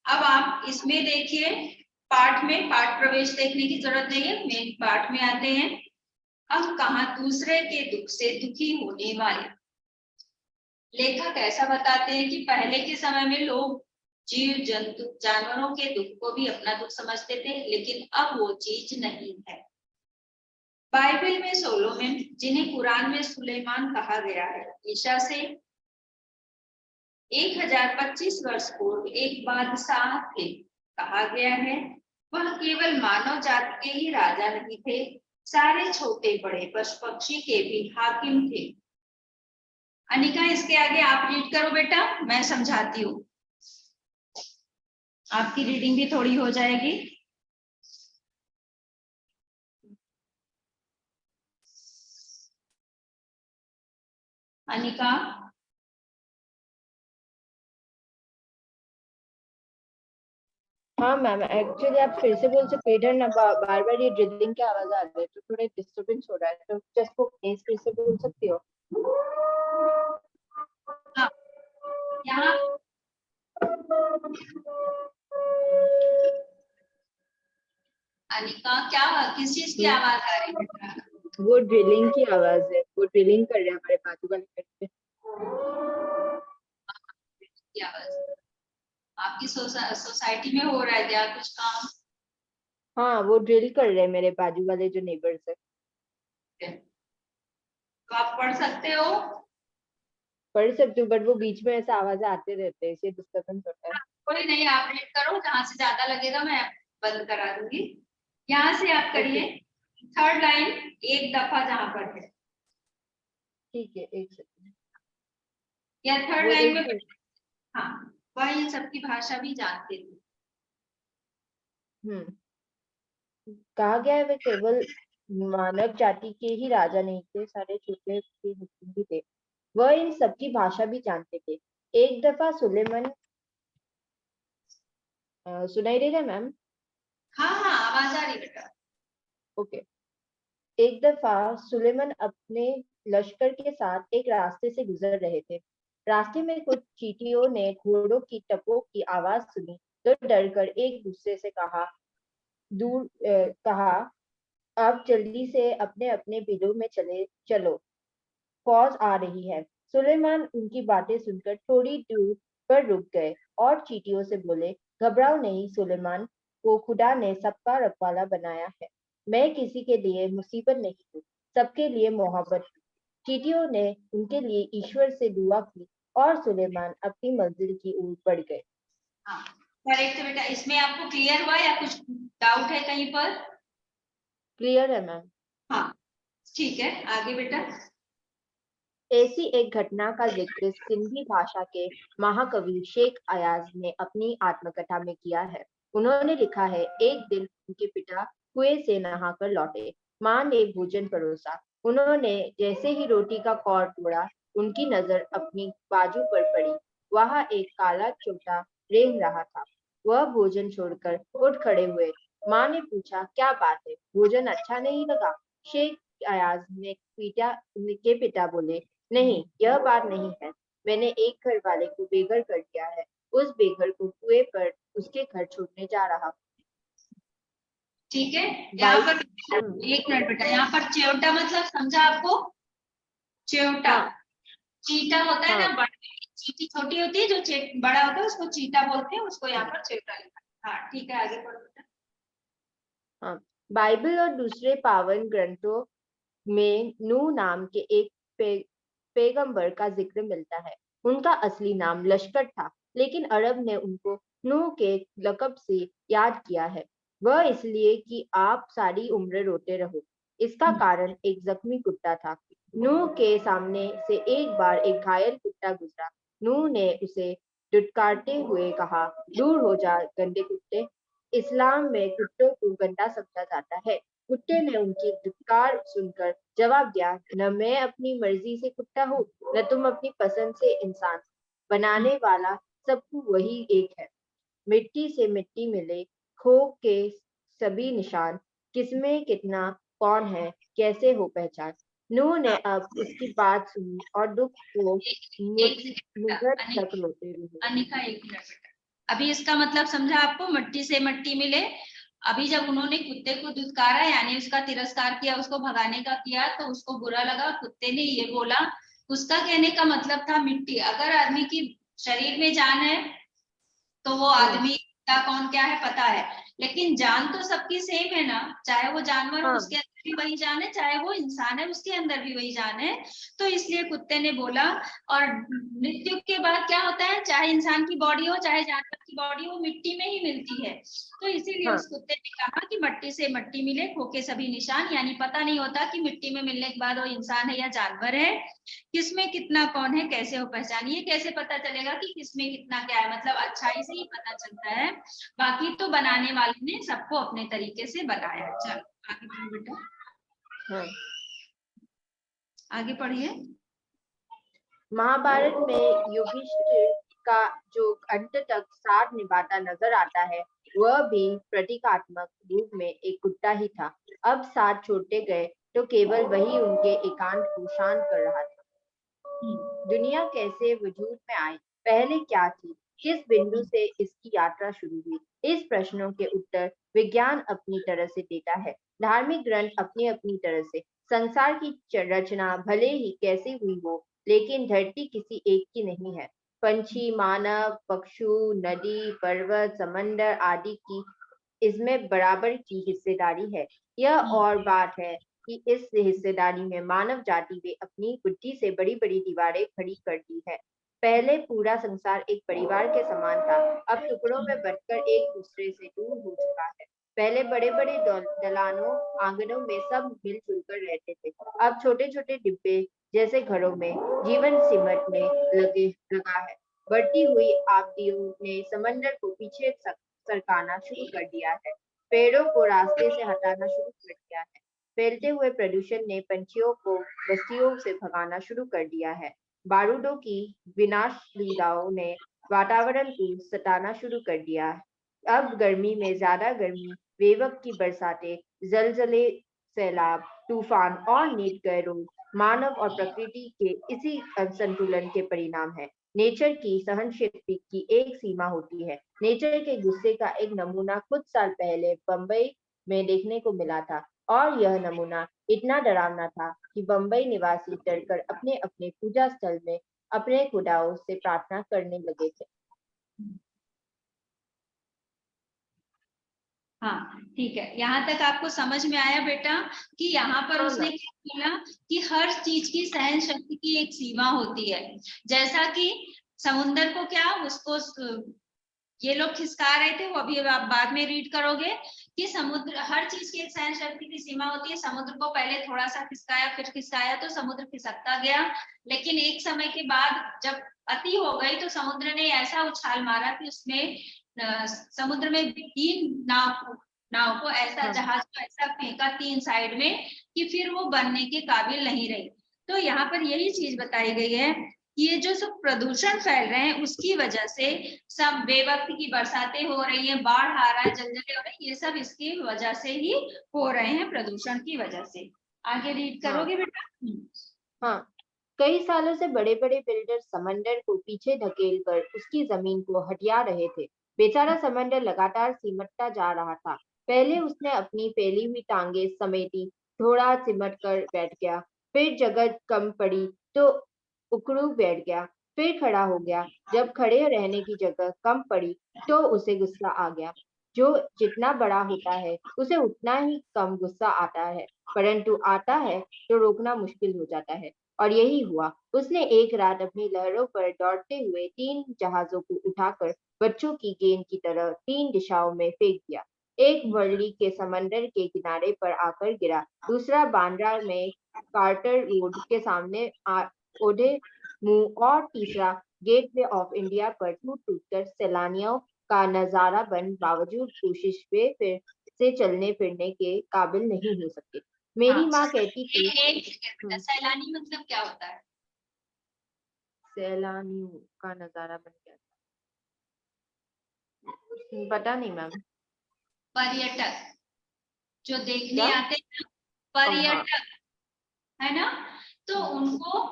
अब आप इसमें देखिए, पाठ में पाठ प्रवेश देखने की जरूरत नहीं है, मेन पाठ में आते हैं। अब कहाँ दूसरे के दुख से दुखी होने वाले। लेखक ऐसा बताते हैं कि पहले के समय में लोग जीव जंतु जानवरों के दुख को भी अपना दुख समझते थे, लेकिन अब वो चीज नहीं है। बाइबल में सोलोमन, जिन्हें कुरान में सुलेमान कहा गया है, ईसा से 1025 वर्ष पूर्व एक बादशाह थे। कहा गया है वह केवल मानव जाति के ही राजा नहीं थे, सारे छोटे बड़े पशु पक्षी के भी हाकिम थे। अनिका, इसके आगे आप रीड करो बेटा, मैं समझाती हूँ, आपकी रीडिंग भी थोड़ी हो जाएगी। अनिका, हाँ मैम, एक्चुअली आप फिर से बोल सकते, इधर ना बार बार ये ड्रिलिंग की आवाज आ रही है तो थोड़े डिस्टरबेंस हो रहा है, तो जस्ट वो प्लीज फिर से बोल सकती हो? हाँ, यहाँ अनिका, क्या किस चीज की आवाज आ रही है? वो ड्रिलिंग की आवाज है, वो ड्रिलिंग कर रहे हैं हमारे बाजू वाले घर पे। की आवाज आपकी सोसाइटी में हो रहा है क्या कुछ काम? हाँ, वो ड्रिल कर रहे हैं मेरे बाजू वाले जो नेबर्स है। तो आप पढ़ सकते हो? पढ़ सकती हूँ, बट वो बीच में ऐसा आवाज आते रहते हैं, इससे डिस्टर्बेंस होता है। कोई नहीं, आप रीड करो, जहां से ज्यादा लगेगा मैं बंद करा दूंगी। यहाँ से आप करिए, थर्ड लाइन एक दफा जहां पर है, ठीक है, एक सेकंड। या थर्ड वो लाइन एक में। हाँ, वह इन सबकी भाषा भी जानते थे। कहा गया है वे केवल मानव जाति के ही राजा नहीं थे, सारे छोटे के हुक्म भी थे। वह इन सबकी भाषा भी जानते थे। एक दफा सुलेमान, सुनाई दे रहा है मैम? हाँ हाँ, आवाज आ रही बेटा। ओके। एक दफा सुलेमान अपने लश्कर के साथ एक रास्ते से गुजर रहे थे। रास्ते में कुछ चींटियों ने घोड़ों की टपों की आवाज सुनी तो डरकर एक दूसरे से कहा, अब जल्दी से अपने अपने बिलों में चलो, फौज आ रही है। सुलेमान उनकी बातें सुनकर थोड़ी दूर पर रुक गए और चींटियों से बोले, घबराओ नहीं, सुलेमान को खुदा ने सबका रखवाला बनाया है। मैं किसी के लिए मुसीबत नहीं हूँ, सबके लिए मोहब्बत हूँ। चींटियों ने उनके लिए ईश्वर से दुआ की और सुलेमान अपनी मंजिल की ओर बढ़ गए। हाँ, करेक्ट बेटा। इसमें आपको क्लियर हुआ या कुछ डाउट है कहीं पर? क्लियर है मैम? हाँ, ठीक है, आगे बेटा। ऐसी एक घटना का जिक्र सिंधी भाषा के महाकवि शेख अयाज ने अपनी आत्मकथा में किया है। उन्होंने लिखा है, एक दिन उनके पिता कुएं से नहाकर लौटे। माँ ने भोजन परोसा। उन्होंने जैसे ही रोटी का कौर तोड़ा, उनकी नजर अपनी बाजू पर पड़ी। वहां एक काला चोटा रेंग रहा था। वह भोजन छोड़कर उठ खड़े हुए। माँ ने पूछा, क्या बात है, भोजन अच्छा नहीं लगा? शेख अयाज ने पिता बोले, नहीं, यह बात नहीं है। मैंने एक घर वाले को बेघर कर दिया है। उस बेघर को कुएं पर उसके घर छोड़ने जा रहा हूँ। ठीक है, यहाँ पर एक मिनट बेटा, यहाँ पर च्योटा मतलब समझा आपको? च्योटा, हाँ चीटा होता है हाँ ना, चीटी छोटी होती है, जो बड़ा होता है उसको चीटा बोलते हैं, उसको यहाँ पर च्योटा लिखा है। हाँ ठीक है, आगे पढ़ो बेटा। हाँ। बाइबल और दूसरे पावन ग्रंथों में नूह नाम के एक पैगंबर का जिक्र मिलता है। उनका असली नाम लश्कर था, लेकिन अरब ने उनको नूह के लक़ब से याद किया है। वह इसलिए कि आप सारी उम्र रोते रहो। इसका कारण एक जख्मी कुत्ता था। नूह के सामने से एक बार एक घायल कुत्ता गुजरा। नूह ने उसे दुत्कारते हुए कहा, दूर हो जा गंदे कुत्ते। इस्लाम में कुत्तों को गंदा समझा जाता है। कुत्ते ने उनकी धिक्कार सुनकर जवाब दिया, न मैं अपनी मर्जी से कुत्ता हूँ, न तुम अपनी पसंद से इंसान। बनाने वाला सबको वही एक है। मिट्टी से मिट्टी मिले, खो के सभी निशान, किसमें कितना कौन है, कैसे हो पहचान। नूह ने अब उसकी बात सुनी और दुख को एक सेकंड बेटा, मुझत तक रोते रहे। अनिका एक मिनट बेटा, अभी इसका मतलब समझा आपको? मिट्टी से मिट्टी मिले। अभी जब उन्होंने कुत्ते को दुत्कारा, यानी उसका तिरस्कार किया, उसको भगाने का किया, तो उसको बुरा लगा। कुत्ते ने ये बोला, उसका कहने का मतलब था मिट्टी। अगर आदमी की शरीर में जान है तो वो आदमी का कौन क्या है पता है, लेकिन जान तो सबकी सेम है ना, चाहे वो जानवर हो, हाँ उसके भी वही जान है, चाहे वो इंसान है उसके अंदर भी वही जान है। तो इसलिए कुत्ते ने बोला। और मृत्यु के बाद क्या होता है, चाहे इंसान की बॉडी हो चाहे जानवर की बॉडी हो, मिट्टी में ही मिलती है। तो इसीलिए हाँ उस कुत्ते ने कहा कि मट्टी से मट्टी मिले, खो के सभी निशान। यानी पता नहीं होता कि मिट्टी में मिलने के बाद वो इंसान है या जानवर है, किसमें कितना कौन है, कैसे हो पहचानिए, कैसे पता चलेगा कि किसमें कितना क्या है, मतलब अच्छाई से ही पता चलता है। बाकी तो बनाने वाले ने सबको अपने तरीके से बनाया। चलो आगे पढ़ो बेटा, हाँ। आगे पढ़िए। महाभारत में युधिष्ठिर का जो अंत तक साथ निभाता नजर आता है, वह भी प्रतीकात्मक रूप में एक कुत्ता ही था। अब साथ छोड़ते गए तो केवल वही उनके एकांत को शांत कर रहा था। दुनिया कैसे वजूद में आई, पहले क्या थी, किस बिंदु से इसकी यात्रा शुरू हुई, इस प्रश्नों के उत्तर विज्ञान अपनी तरह से देता है, धार्मिक ग्रंथ अपनी अपनी तरह से। संसार की रचना भले ही कैसी हुई हो, लेकिन धरती किसी एक की नहीं है। पंछी, मानव, पक्षु, नदी, पर्वत, समंदर आदि की इसमें बराबर की हिस्सेदारी है। यह और बात है कि इस हिस्सेदारी में मानव जाति ने अपनी बुद्धि से बड़ी बड़ी दीवारें खड़ी कर दी है। पहले पूरा संसार एक परिवार के समान था, अब टुकड़ों में बंटकर एक दूसरे से दूर हो चुका है। पहले बड़े बड़े दलानों आंगनों में सब मिलजुल कर रहते थे, अब छोटे छोटे डिब्बे जैसे घरों में जीवन सिमटने लगा है। बढ़ती हुई आबादियों ने समंदर को पीछे सरकाना शुरू कर दिया है, पेड़ों को रास्ते से हटाना शुरू कर दिया है। फैलते हुए प्रदूषण ने पंछियों को बस्तियों से भगाना शुरू कर दिया है। बारूदों की विनाश लीलाओं ने वातावरण को सताना शुरू कर दिया है। अब गर्मी में ज्यादा गर्मी, बेवक्त की बरसातें, जलजले, सैलाब, तूफान और नीट गए रोग मानव और प्रकृति के इसी असंतुलन के परिणाम है। नेचर की सहन शक्ति की एक सीमा होती है। नेचर के गुस्से का एक नमूना कुछ साल पहले बंबई में देखने को मिला था, और यह नमूना इतना डरावना था कि बंबई निवासी डरकर अपने अपने पूजा स्थल में अपने खुदाओं से प्रार्थना करने लगे थे। हाँ ठीक है, यहाँ तक आपको समझ में आया बेटा कि यहाँ पर उसने क्या बोला कि हर चीज की सहन शक्ति की एक सीमा होती है। जैसा कि समुद्र को क्या उसको ये लोग खिसका रहे थे, वो अभी आप बाद में रीड करोगे कि समुद्र हर चीज की एक सहन शक्ति की सीमा होती है। समुद्र को पहले थोड़ा सा खिसकाया, फिर खिसकाया तो समुद्र खिसकता गया, लेकिन एक समय के बाद जब अति हो गई तो समुद्र ने ऐसा उछाल मारा कि उसने समुद्र में 3 नाव को ऐसा जहाज को ऐसा फेंका 3 साइड में कि फिर वो बनने के काबिल नहीं रही। तो यहाँ पर यही चीज बताई गई है कि ये जो सब प्रदूषण फैल रहे हैं उसकी वजह से सब बेवक्त की बरसातें हो रही हैं, बाढ़ आ रहा है, जलजले हो रहे हैं, ये सब इसकी वजह से ही हो रहे हैं, प्रदूषण की वजह से। आगे रीड करोगे बेटा? हाँ, कई सालों से बड़े बड़े बिल्डर समंदर को पीछे धकेल कर उसकी जमीन को हटिया रहे थे। बेचारा समंदर लगातार सिमटता जा रहा था। पहले उसने अपनी फैली हुई टांगे समेटी, थोड़ा सिमट कर बैठ गया, फिर जगह कम पड़ी तो उकड़ू बैठ गया, फिर खड़ा हो गया। जब खड़े रहने की जगह कम पड़ी तो उसे गुस्सा आ गया। जो जितना बड़ा होता है उसे उतना ही कम गुस्सा आता है, परंतु आता है तो रोकना मुश्किल हो जाता है। और यही हुआ। उसने एक रात अपनी लहरों पर दौड़ते हुए 3 जहाजों को उठाकर बच्चों की गेंद की तरह 3 दिशाओं में फेंक दिया। एक वर्ली के समंदर के किनारे पर आकर गिरा, दूसरा बांद्रा में कार्टर रोड के सामने ओढ़े मुंह, और तीसरा गेटवे ऑफ इंडिया पर टूट टूटकर सैलानियों का नजारा बन बावजूद कोशिश वे फिर से चलने फिरने के काबिल नहीं हो सकते। मेरी माँ कहती थी। एक सेकंड, सैलानी मतलब क्या होता है? सैलानियों का नजारा बन गया था, पता नहीं मैम। पर्यटक जो देखने क्या? आते हैं, हाँ। पर्यटक है ना, तो उनको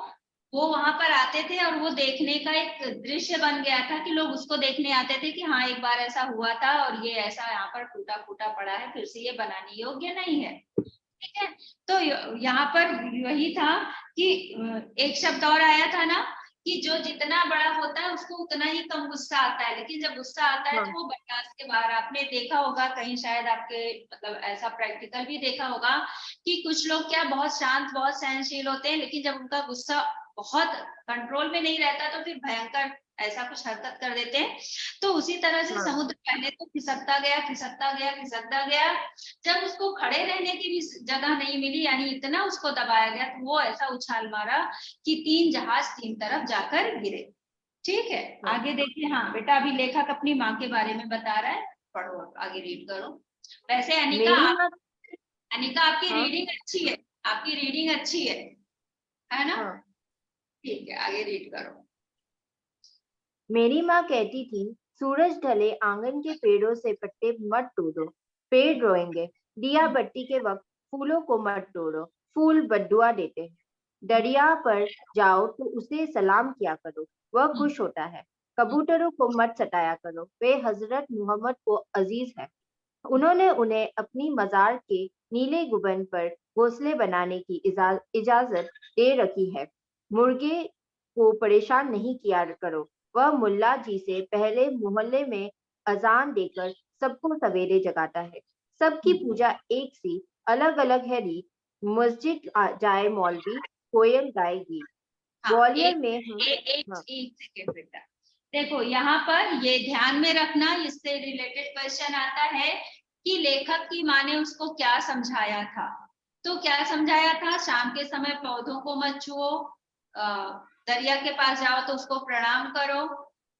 वो वहां पर आते थे और वो देखने का एक दृश्य बन गया था कि लोग उसको देखने आते थे कि हाँ एक बार ऐसा हुआ था और ये ऐसा यहाँ पर टूटा फूटा पड़ा है, फिर से ये बनाने योग्य नहीं है। ठीक है, तो यहाँ पर वही था कि एक शब्द और आया था ना कि जो जितना बड़ा होता है उसको उतना ही कम गुस्सा आता है, लेकिन जब गुस्सा आता है हाँ, तो वो बर्दाश्त के बाहर। आपने देखा होगा कहीं, शायद आपके मतलब ऐसा प्रैक्टिकल भी देखा होगा कि कुछ लोग क्या बहुत शांत, बहुत सहनशील होते हैं, लेकिन जब उनका गुस्सा बहुत कंट्रोल में नहीं रहता तो फिर भयंकर ऐसा कुछ हरकत कर देते हैं। तो उसी तरह से हाँ, समुद्र पहले तो खिसकता गया, खिसकता गया, खिसकता गया। जब उसको खड़े रहने की भी जगह नहीं मिली, यानी इतना उसको दबाया गया, तो वो ऐसा उछाल मारा कि 3 जहाज 3 तरफ जाकर गिरे। ठीक है, हाँ। आगे देखिए। हाँ बेटा, अभी लेखक अपनी माँ के बारे में बता रहा है, पढ़ो आगे, रीड करो। वैसे अनिका मेरी माँ। अनिका आपकी हाँ, रीडिंग अच्छी है, आपकी रीडिंग अच्छी है ना? हाँ। ठीक है, आगे रीड करो। मेरी माँ कहती थी, सूरज ढले आंगन के पेड़ों से पत्ते मत तोड़ो, पेड़ रोएंगे। दिया बत्ती के वक्त फूलों को मत तोड़ो, फूल बददुआ देते हैं। दरिया पर जाओ तो उसे सलाम किया करो, वह खुश होता है। कबूतरों को मत सताया करो, वे हजरत मोहम्मद को अजीज है। उन्होंने उन्हें अपनी मजार के नीले गुबन पर घोंसले बनाने की इजाजत दे रखी है। मुर्गे को परेशान नहीं किया करो, वह मुल्ला जी से पहले मोहल्ले में अजान देकर सबको सवेरे जगाता है। सबकी पूजा एक सी, अलग अलग है रीत। मस्जिद जाए मौलवी, कोयल गाए गीत। हाँ, ग्वालियर एक में हम। एक एक हाँ, एक सेकेंड बेटा। देखो यहाँ पर ये ध्यान में रखना, इससे रिलेटेड क्वेश्चन आता है कि लेखक की माँ ने उसको क्या समझाया था। तो क्या समझाया था? शाम के समय पौधों को मत छुओ, दरिया के पास जाओ तो उसको प्रणाम करो।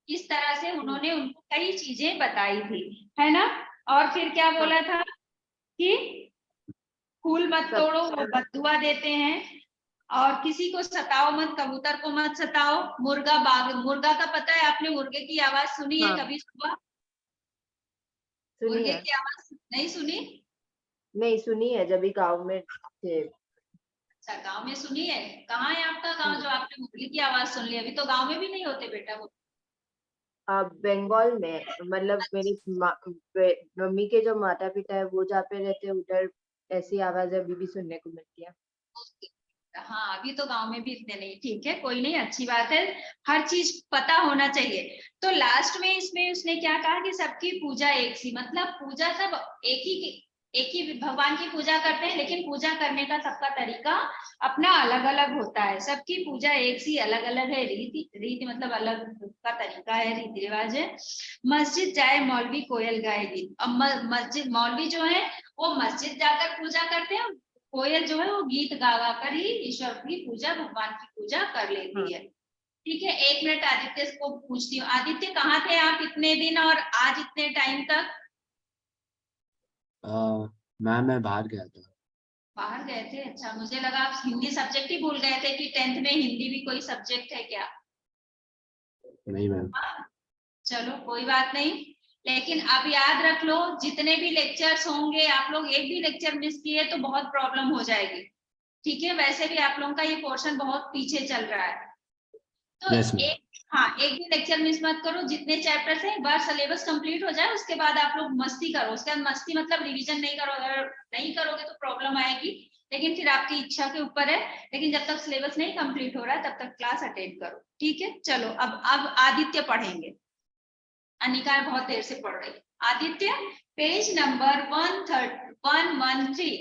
इस तरह से हम्म, उन्होंने उनको कई चीजें बताई थी, है ना? और फिर क्या हाँ, बोला था कि फूल मत सब। तोड़ो, वो बददुआ देते हैं। और किसी को सताओ मत, कबूतर को मत सताओ। मुर्गा का पता है आपने? मुर्गे की आवाज सुनी है हाँ, कभी सुबह? सुनी मुर्गे है। की आवाज नहीं सुनी? नहीं, सुनी है, जब भी गाँव में थे। अच्छा, गांव में सुनी है? कहाँ है आपका गांव हम्म। जो आपने मुर्गे की आवाज सुन ली? अभी तो गांव में भी नहीं होते बेटा वो। बंगाल में, मतलब मेरी मम्मी के जो माता पिता है वो जहाँ पे रहते हैं उधर ऐसी आवाज अभी भी सुनने को मिलती है। हाँ, अभी तो गांव में भी इतने नहीं। ठीक है, कोई नहीं, अच्छी बात है। हर चीज पता होना चाहिए। तो लास्ट में इसमें उसने क्या कहा कि सबकी पूजा एक सी, मतलब पूजा सब एक ही भगवान की पूजा करते हैं, लेकिन पूजा करने का सबका तरीका अपना अलग अलग होता है। सबकी पूजा एक सी, अलग अलग है। रीति रीति मतलब अलग का तरीका है, रीति रिवाज है। मस्जिद जाए मौलवी, कोयल गाएगी। अब मस्जिद, मौलवी जो है वो मस्जिद जाकर पूजा करते हैं, कोयल जो है वो गीत गा गा कर ही ईश्वर की पूजा, भगवान की पूजा कर लेती हाँ। है। ठीक है, एक मिनट आदित्य को पूछती हूँ। आदित्य, कहाँ थे आप इतने दिन और आज इतने टाइम तक? मैम मैं बाहर गया था। बाहर गए थे? अच्छा, मुझे लगा आप हिंदी सब्जेक्ट ही भूल गए थे कि 10th में हिंदी भी कोई सब्जेक्ट है क्या। नहीं मैम। चलो कोई बात नहीं, लेकिन अब याद रख लो, जितने भी लेक्चर्स होंगे, आप लोग एक भी लेक्चर मिस किए तो बहुत प्रॉब्लम हो जाएगी। ठीक है, वैसे भी आप लोगों का ये पोर्शन बहुत पीछे चल रहा है। तो यस मैम। एक, हाँ, एक भी लेक्चर मिस मत करो। जितने चैप्टर्स हैं एक बार सिलेबस कंप्लीट हो जाए उसके बाद आप लोग मस्ती करो। उसके बाद मस्ती मतलब रिवीजन नहीं करो, अगर नहीं करोगे तो प्रॉब्लम आएगी, लेकिन फिर आपकी इच्छा के ऊपर है। लेकिन जब तक सिलेबस नहीं कंप्लीट हो रहा है तब तक क्लास अटेंड करो। ठीक है, चलो अब आदित्य पढ़ेंगे। अनिका बहुत देर से पढ़ रही है। Aditya, page number 113,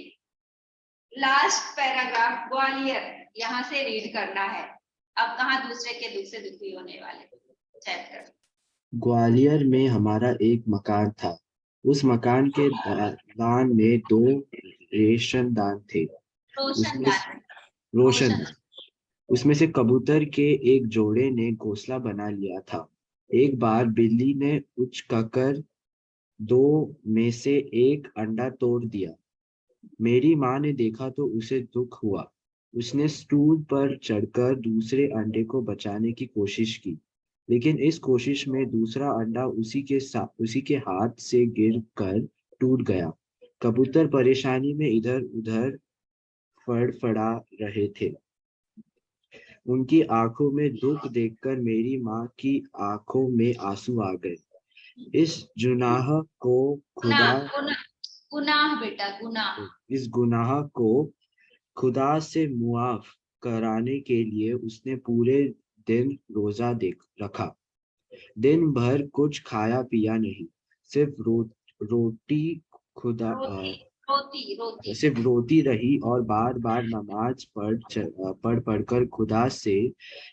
last paragraph, Gwalior, यहाँ से रीड करना है। अब कहाँ दूसरे के दूसरे दुखी होने वाले चैप्टर। ग्वालियर में हमारा एक मकान था। उस मकान के दान में दो रेशनदान थे। उसमें रोशनदान, रोशन। रोशनदान उसमें से कबूतर के एक जोड़े ने घोंसला बना लिया था। एक बार बिल्ली ने उचककर दो में से एक अंडा तोड़ दिया। मेरी माँ ने देखा तो उसे दुख हुआ। उसने स्टूल पर चढ़कर दूसरे अंडे को बचाने की कोशिश की, लेकिन इस कोशिश में दूसरा अंडा उसी के हाथ से गिरकर टूट गया। कबूतर परेशानी में इधर उधर फड़फड़ा रहे थे। उनकी आंखों में दुख देखकर मेरी माँ की आंखों में आंसू आ गए। इस जुनाह को खुदा गुनाह, गुनाह, गुनाह बेटा, गुनाह। इस गुनाह को खुदा से मुआफ कराने के लिए उसने पूरे दिन रोजा देख रखा। दिन भर कुछ खाया पिया नहीं, सिर्फ रोटी खुदा रोती रोती सिर्फ रोती रही और बार बार नमाज पढ़कर खुदा से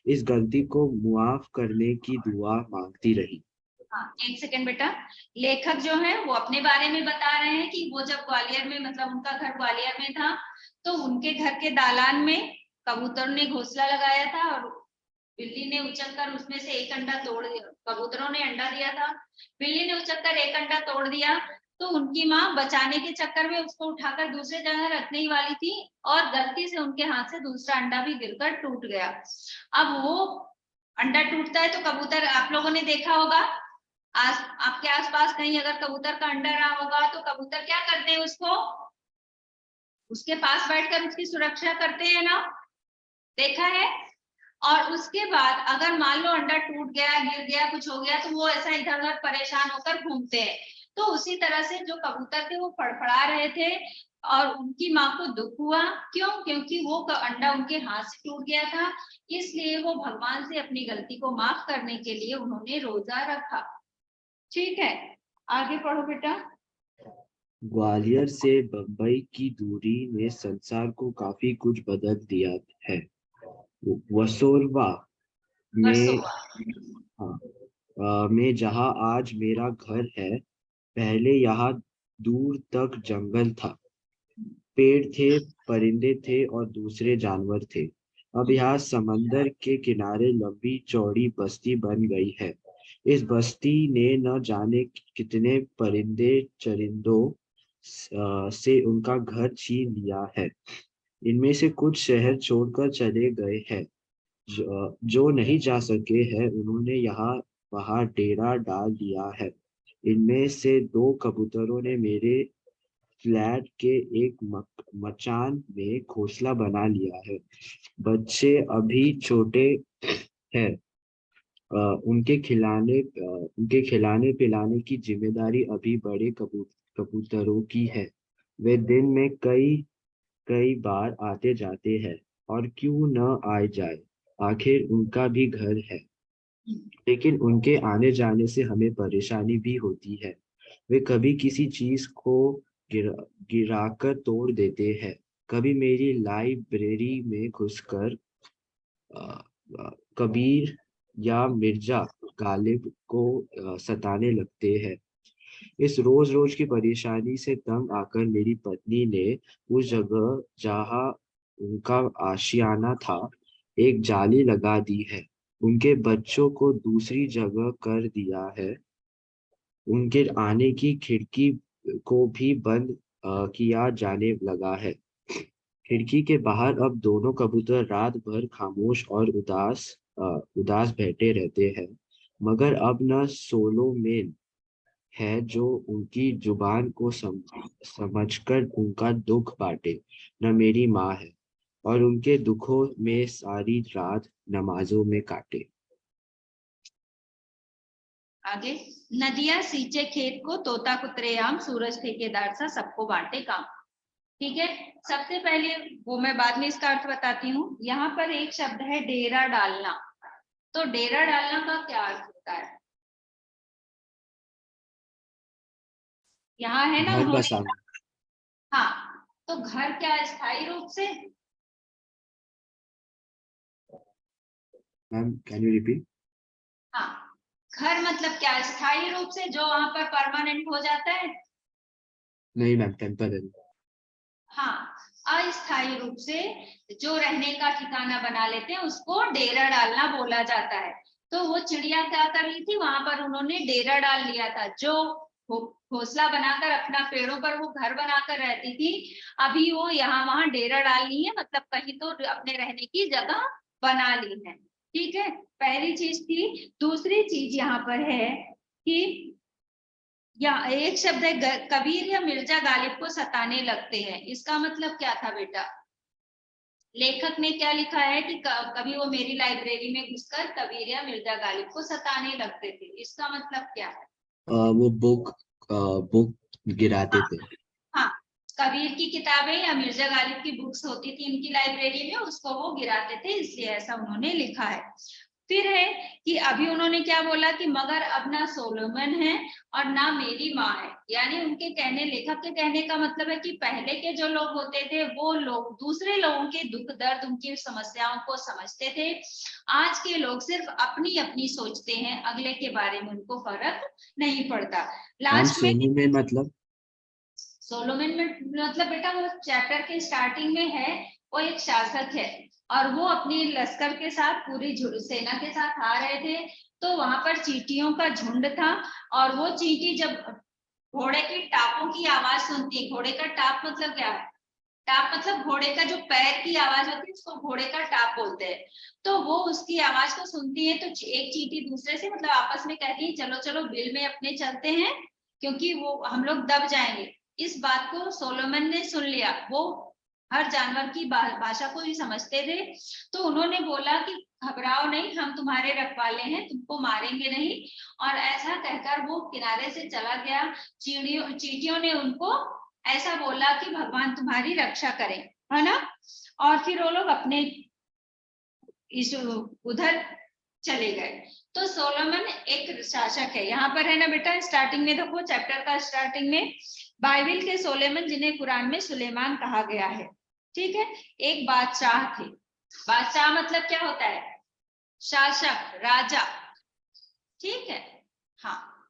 इस गलती को मुआफ करने की दुआ मांगती रही। हाँ, एक सेकंड बेटा। लेखक जो है वो अपने बारे में बता रहे हैं कि वो जब ग्वालियर में, मतलब उनका घर ग्वालियर में था, तो उनके घर के दालान में कबूतर ने घोंसला लगाया था और बिल्ली ने उछलकर उसमें से एक अंडा तोड़ दिया। कबूतरों ने अंडा दिया था, बिल्ली ने उछलकर एक अंडा तोड़ दिया, तो उनकी माँ बचाने के चक्कर में उसको उठाकर दूसरी जगह रखने ही वाली थी और गलती से उनके हाथ से दूसरा अंडा भी गिरकर टूट गया। अब वो अंडा टूटता है तो कबूतर, आप लोगों ने देखा होगा, आपके आसपास कहीं अगर कबूतर का अंडा रहा होगा तो कबूतर क्या करते हैं, उसके पास बैठकर उसकी सुरक्षा करते हैं ना, देखा है। और उसके बाद अगर मान लो अंडा टूट गया, गिर गया, कुछ हो गया, तो वो ऐसा इधर उधर परेशान होकर घूमते हैं। तो उसी तरह से जो कबूतर थे वो फड़फड़ा रहे थे और उनकी माँ को दुख हुआ। क्यों? क्योंकि वो अंडा उनके हाथ से टूट गया था, इसलिए वो भगवान से अपनी गलती को माफ करने के लिए उन्होंने रोजा रखा। ठीक है, आगे पढ़ो बेटा। ग्वालियर से बम्बई की दूरी ने संसार को काफी कुछ बदल दिया है। वसोरवा में में जहाँ आज मेरा घर है, पहले यहाँ दूर तक जंगल था, पेड़ थे, परिंदे थे और दूसरे जानवर थे। अब यहाँ समंदर के किनारे लंबी चौड़ी बस्ती बन गई है। इस बस्ती ने न जाने कितने परिंदे चरिंदों से उनका घर छीन लिया है। इनमें से कुछ शहर छोड़कर चले गए हैं, जो नहीं जा सके हैं उन्होंने यहाँ वहाँ डेरा डाल दिया है। इनमें से 2 कबूतरों ने मेरे फ्लैट के एक मचान में घोंसला बना लिया है। बच्चे अभी छोटे हैं, उनके खिलाने पिलाने की जिम्मेदारी अभी बड़े कबूतरों की है। वे दिन में कई कई बार आते जाते हैं और क्यों न आ जाए, आखिर उनका भी घर है। लेकिन उनके आने जाने से हमें परेशानी भी होती है। वे कभी किसी चीज को गिराकर तोड़ देते हैं, कभी मेरी लाइब्रेरी में घुसकर कबीर या मिर्जा गालिब को सताने लगते हैं। इस रोज रोज की परेशानी से तंग आकर मेरी पत्नी ने उस जगह जहाँ उनका आशियाना था एक जाली लगा दी है। उनके बच्चों को दूसरी जगह कर दिया है। उनके आने की खिड़की को भी बंद किया जाने लगा है। खिड़की के बाहर अब दोनों कबूतर रात भर खामोश और उदास बैठे रहते हैं, मगर अब न सोलोमेन है जो उनकी जुबान को समझकर उनका दुख बांटे, न मेरी माँ है और उनके दुखों में सारी रात नमाजों में काटे। आगे, नदियां सींचे खेत को, तोता कुतरे आम, सूरज ठेकेदार सा, सबको बांटे काम। ठीक है, सबसे पहले वो मैं बाद में इसका अर्थ बताती हूँ। यहाँ पर एक शब्द है डेरा डालना। तो डेरा डालना का क्या अर्थ होता है? यहाँ है ना घर उन्होंने, बसाना। हाँ, तो घर क्या स्थायी रूप से? Ma'am can you repeat? हाँ, घर मतलब क्या, स्थायी रूप से, जो वहां पर परमानेंट हो जाता है? नहीं मैम, टेम्पररी। हाँ, अस्थायी रूप से जो रहने का ठिकाना बना लेते हैं उसको डेरा डालना बोला जाता है। तो वो चिड़िया क्या कर रही थी, वहां पर उन्होंने डेरा डाल लिया था। जो घोंसला बनाकर अपना पेड़ों पर वो घर बनाकर रहती थी, अभी वो यहाँ वहां डेरा डाल ली है, मतलब कहीं तो अपने रहने की जगह बना ली है। ठीक है, पहली चीज थी। दूसरी चीज यहाँ पर है कि या एक शब्द है कबीर या मिर्जा गालिब को सताने लगते हैं। इसका मतलब क्या था बेटा? लेखक ने क्या लिखा है कि कभी वो मेरी लाइब्रेरी में घुसकर कबीर या मिर्जा गालिब को सताने लगते थे। इसका मतलब क्या है? वो बुक गिराते थे। हाँ, कबीर की किताबें या मिर्जा गालिब की बुक्स होती थी इनकी लाइब्रेरी में, उसको वो गिराते थे, इसलिए ऐसा उन्होंने लिखा है। फिर है कि अभी उन्होंने क्या बोला कि मगर अब ना सोलोमन है और ना मेरी माँ है, यानी उनके कहने, लेखक के कहने का मतलब है कि पहले के जो लोग होते थे वो लोग दूसरे लोगों के दुख दर्द, उनकी समस्याओं को समझते थे। आज के लोग सिर्फ अपनी अपनी सोचते हैं, अगले के बारे में उनको फर्क नहीं पड़ता। लास्ट में मतलब सोलोमन में मतलब बेटा वो चैप्टर के स्टार्टिंग में है, वो एक शासक है और वो अपनी लश्कर के साथ, पूरी सेना के साथ आ रहे थे। तो वहां पर चींटियों का झुंड था और वो चींटी जब घोड़े की टापों की आवाज सुनती है, घोड़े का टाप मतलब क्या है, टाप मतलब घोड़े का जो पैर की आवाज होती है उसको घोड़े का टाप बोलते हैं। तो वो उसकी आवाज को सुनती है तो एक चींटी दूसरे से मतलब आपस में कहती है चलो चलो बिल में अपने चलते हैं क्योंकि वो हम लोग दब जाएंगे। इस बात को सोलोमन ने सुन लिया, वो हर जानवर की भाषा को भी समझते थे। तो उन्होंने बोला कि घबराओ नहीं, हम तुम्हारे रखवाले हैं, तुमको मारेंगे नहीं। और ऐसा कहकर वो किनारे से चला गया। चींटियों ने उनको ऐसा बोला कि भगवान तुम्हारी रक्षा करें, है ना। और फिर वो लोग अपने इस उधर चले गए। तो सोलोमन एक शासक है, यहाँ पर है ना बेटा, स्टार्टिंग में देखो चैप्टर का स्टार्टिंग में बाइबिल के सोलोमन जिन्हें कुरान में सुलेमान कहा गया है, ठीक है, एक बादशाह थे। बादशाह मतलब क्या होता है, शासक, राजा, ठीक है। हाँ,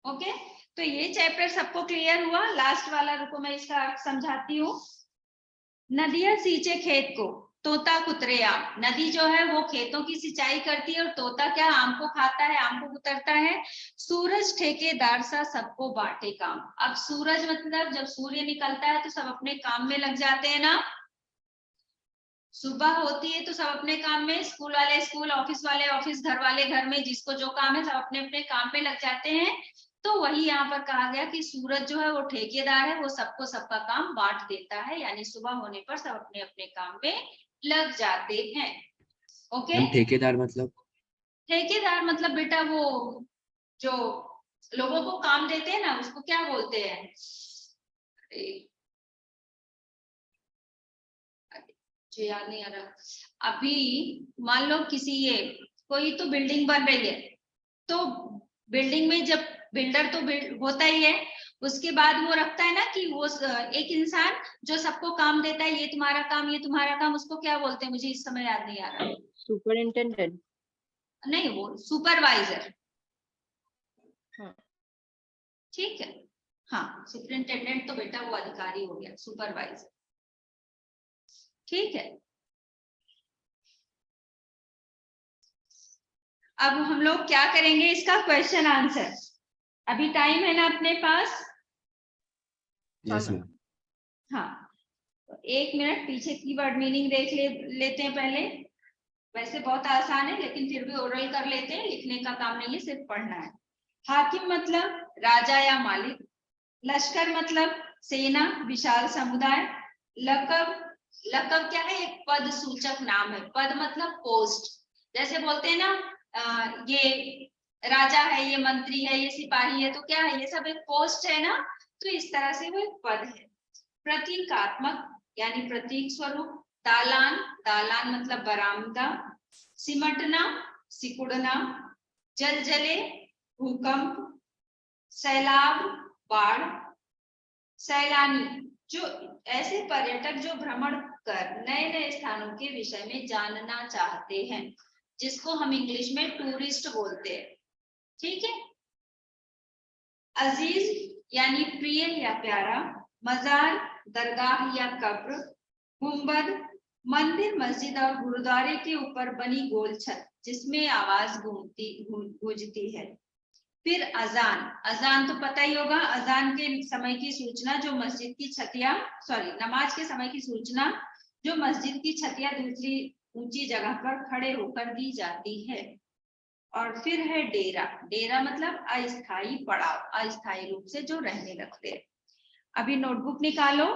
ओके। तो ये चैप्टर सबको क्लियर हुआ। लास्ट वाला रुको मैं इसका अर्थ समझाती हूँ। नदियां सींचे खेत को, तोता कुतरे आम। नदी जो है वो खेतों की सिंचाई करती है और तोता क्या, आम को खाता है, आम को कुतरता है। सूरज ठेकेदार सा सबको बांटे काम। अब सूरज मतलब जब सूर्य निकलता है तो सब अपने काम में लग जाते हैं ना। सुबह होती है तो सब अपने काम में, स्कूल वाले स्कूल, ऑफिस वाले ऑफिस, घर वाले घर में, जिसको जो काम है सब अपने अपने काम पे लग जाते हैं। तो वही यहाँ पर कहा गया कि सूरज जो है वो ठेकेदार है, वो सबको सबका काम बांट देता है, यानी सुबह होने पर सब अपने अपने काम में लग जाते हैं। ओके। ठेकेदार मतलब बेटा वो जो लोगों को काम देते हैं ना उसको क्या बोलते हैं, मुझे याद नहीं आ रहा। अभी मान लो किसी ये कोई तो बिल्डिंग बन रही है, तो बिल्डिंग में जब बिल्डर तो होता ही है, उसके बाद वो रखता है ना कि वो एक इंसान जो सबको काम देता है, ये तुम्हारा काम, ये तुम्हारा काम, उसको क्या बोलते हैं मुझे इस समय याद नहीं आ रहा। सुपरिंटेंडेंट नहीं, वो सुपरवाइजर, ठीक है। हाँ, सुपरिंटेंडेंट तो बेटा वो अधिकारी हो गया, सुपरवाइजर, ठीक है। अब हम लोग क्या करेंगे, इसका क्वेश्चन आंसर। अभी टाइम है ना अपने पास? Yes ma'am. हाँ, तो 1 मिनट पीछे कीवर्ड मीनिंग देख लेते हैं पहले। वैसे बहुत आसान है लेकिन फिर भी ओरल कर लेते हैं, लिखने का काम नहीं है, सिर्फ पढ़ना है। हाकिम मतलब राजा या मालिक। लश्कर मतलब सेना, विशाल समुदाय। लकब, लकब क्या है, एक पद सूचक नाम है। पद मतलब पोस्ट, जैसे बोलते हैं ना ये राजा है, ये मंत्री है, ये सिपाही है, तो क्या है, ये सब एक पोस्ट है ना, तो इस तरह से वो एक पद है। प्रतीकात्मक यानी प्रतीक स्वरूप। दालान, दालान मतलब बरामदा। सिमटना, सिकुड़ना। जलजले, भूकंप। सैलाब, बाढ़। सैलानी, जो ऐसे पर्यटक जो भ्रमण कर नए नए स्थानों के विषय में जानना चाहते हैं, जिसको हम इंग्लिश में टूरिस्ट बोलते हैं, ठीक है। अजीज यानी प्रिय या प्यारा। मजार, दरगाह या कब्र। गुंबद, मंदिर, मस्जिद और गुरुद्वारे के ऊपर बनी गोल छत जिसमें आवाज गूंजती है। फिर अजान, अजान तो पता ही होगा, अजान के समय की सूचना जो मस्जिद की छतिया, नमाज के समय की सूचना जो मस्जिद की छतिया दूसरी ऊंची जगह पर खड़े होकर दी जाती है। और फिर है डेरा, डेरा मतलब अस्थाई पड़ाव, अस्थाई रूप से जो रहने लगते हैं। अभी नोटबुक निकालो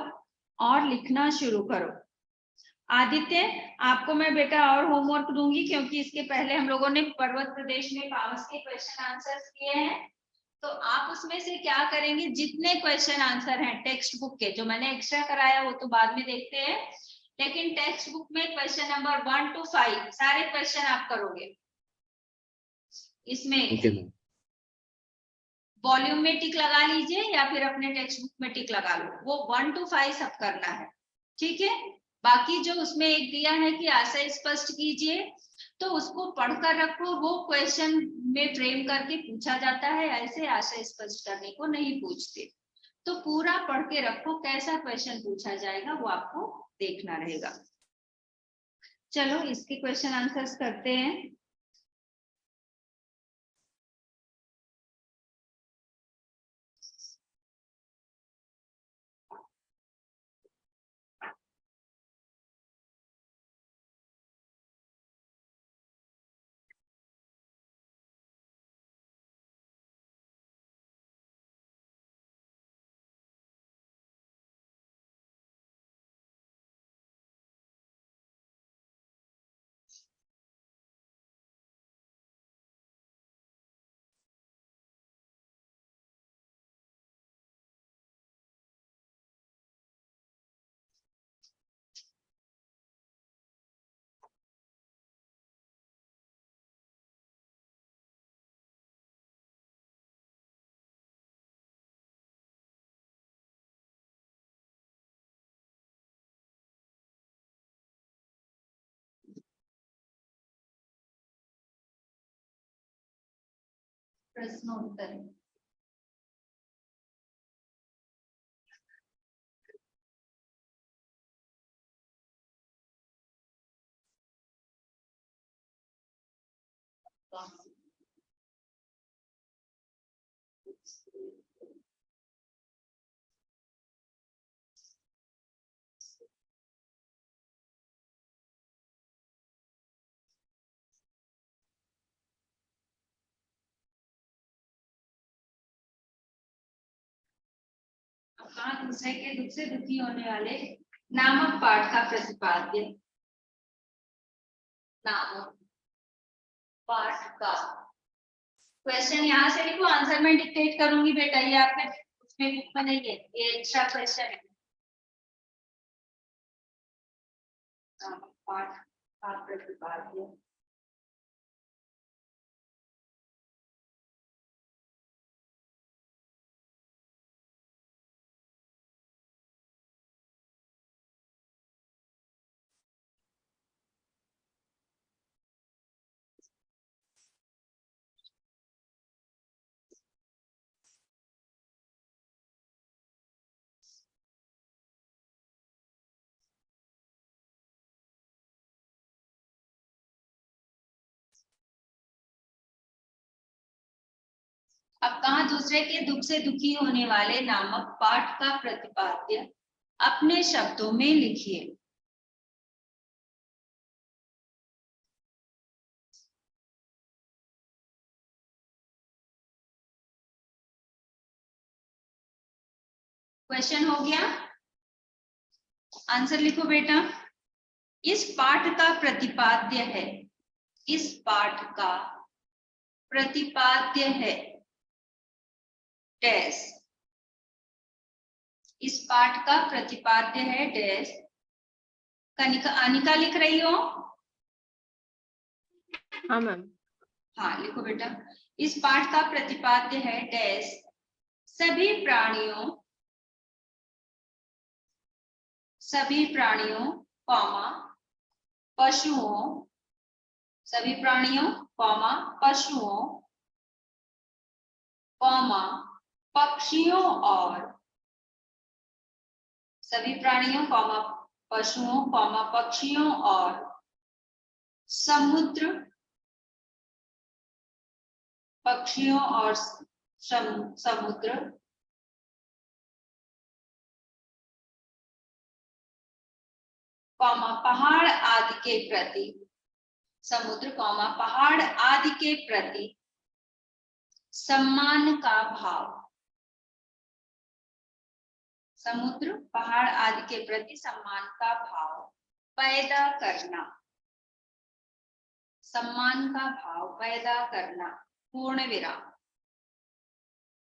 और लिखना शुरू करो। आदित्य, आपको मैं बेटा और होमवर्क दूंगी क्योंकि इसके पहले हम लोगों ने पर्वत प्रदेश में पावस के क्वेश्चन आंसर्स किए हैं। तो आप उसमें से क्या करेंगे, जितने क्वेश्चन आंसर हैं टेक्स्ट बुक के, जो मैंने एक्स्ट्रा कराया वो तो बाद में देखते हैं, लेकिन टेक्स्ट बुक में क्वेश्चन नंबर 1 to 5 सारे क्वेश्चन आप करोगे। इसमें ओके मैम। वॉल्यूम में टिक लगा लीजिए या फिर अपने टेक्स्ट बुक में टिक लगा लो, वो 1 to 5 सब करना है, ठीक है। बाकी जो उसमें एक दिया है कि आशय स्पष्ट कीजिए, तो उसको पढ़कर रखो, वो क्वेश्चन में फ्रेम करके पूछा जाता है, ऐसे आशय स्पष्ट करने को नहीं पूछते। तो पूरा पढ़ के रखो, कैसा क्वेश्चन पूछा जाएगा वो आपको देखना रहेगा। चलो इसके क्वेश्चन आंसर्स करते हैं। प्रश्नोत्तर कहाँ दूसरे के दुख से दुखी होने वाले नामक पाठ का प्रतिपाद्य। नामक पाठ का क्वेश्चन यहाँ से लिखो, आंसर मैं डिक्टेट करूंगी बेटा, ये आपके उसमें बुक में नहीं है, ये एक्स्ट्रा क्वेश्चन है। नामक पाठ का प्रतिपाद्य। अब कहा दूसरे के दुख से दुखी होने वाले नामक पाठ का प्रतिपाद्य अपने शब्दों में लिखिए। क्वेश्चन हो गया, आंसर लिखो बेटा। इस पाठ का प्रतिपाद्य है, इस पाठ का प्रतिपाद्य है डैश, इस पाठ का प्रतिपाद्य है डैश। अनिका लिख रही हो? हाँ मैम। हाँ लिखो बेटा। इस पाठ का प्रतिपाद्य है डैश सभी प्राणियों कॉमा पशुओं, सभी प्राणियों कॉमा पशुओं कॉमा पक्षियों और सभी प्राणियों कॉमा पशुओं कॉमा पक्षियों और समुद्र पक्षियों और समुद्र कॉमा पहाड़ आदि के प्रति, समुद्र कॉमा पहाड़ आदि के प्रति सम्मान का भाव, समुद्र पहाड़ आदि के प्रति सम्मान का भाव पैदा करना, सम्मान का भाव पैदा करना पूर्ण विराम,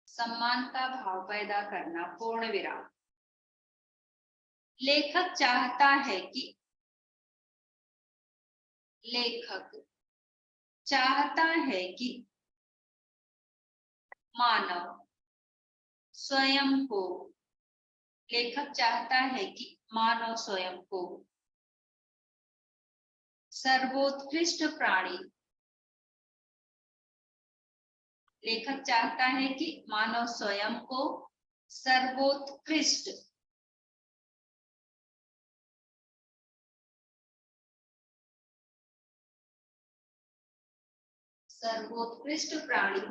सम्मान का भाव पैदा करना पूर्ण विराम। लेखक चाहता है कि, लेखक चाहता है कि मानव स्वयं को, लेखक चाहता है कि मानव स्वयं को सर्वोत्कृष्ट प्राणी, लेखक चाहता है कि मानव स्वयं को सर्वोत्कृष्ट प्राणी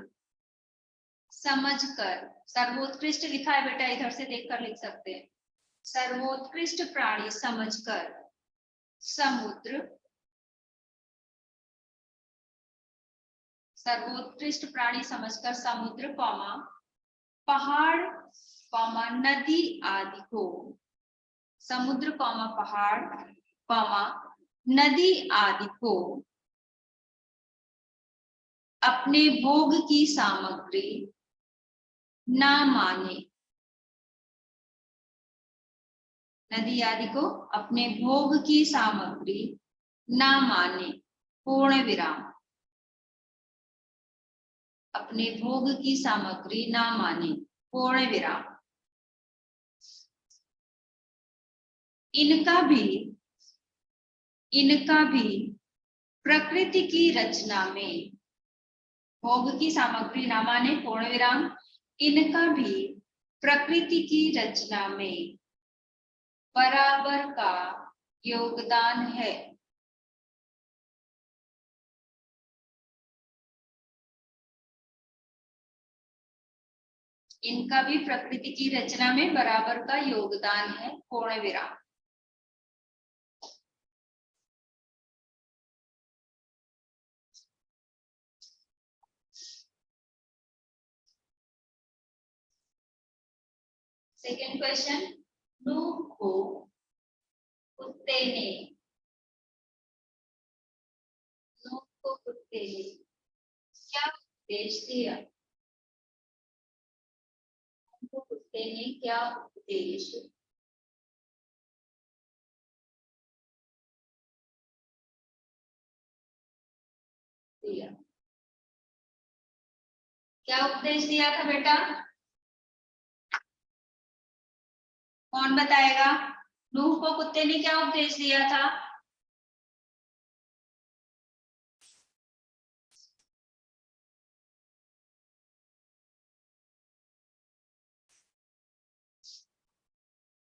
समझकर, सर्वोत्कृष्ट लिखा है बेटा, इधर से देखकर लिख सकते हैं, सर्वोत्कृष्ट प्राणी समझकर समुद्र, सर्वोत्कृष्ट प्राणी समझकर समुद्र कौमा पहाड़ कौमा नदी आदि को, समुद्र कौमा पहाड़ कौमा नदी आदि को अपने भोग की सामग्री ना माने, नदी आदि को अपने भोग की सामग्री ना माने, पूर्ण विराम, अपने भोग की सामग्री ना माने, पूर्ण विराम। इनका भी प्रकृति की रचना में, भोग की सामग्री ना माने, पूर्ण विराम, इनका भी प्रकृति की रचना में बराबर का योगदान है। इनका भी प्रकृति की रचना में बराबर का योगदान है, पूर्ण विराम। सेकेंड क्वेश्चन, नूह को कुत्ते ने क्या उपदेश दिया? कुत्ते ने क्या उपदेश दिया? क्या उपदेश दिया था बेटा? कौन बताएगा? नूह को कुत्ते ने क्या उपदेश दिया था?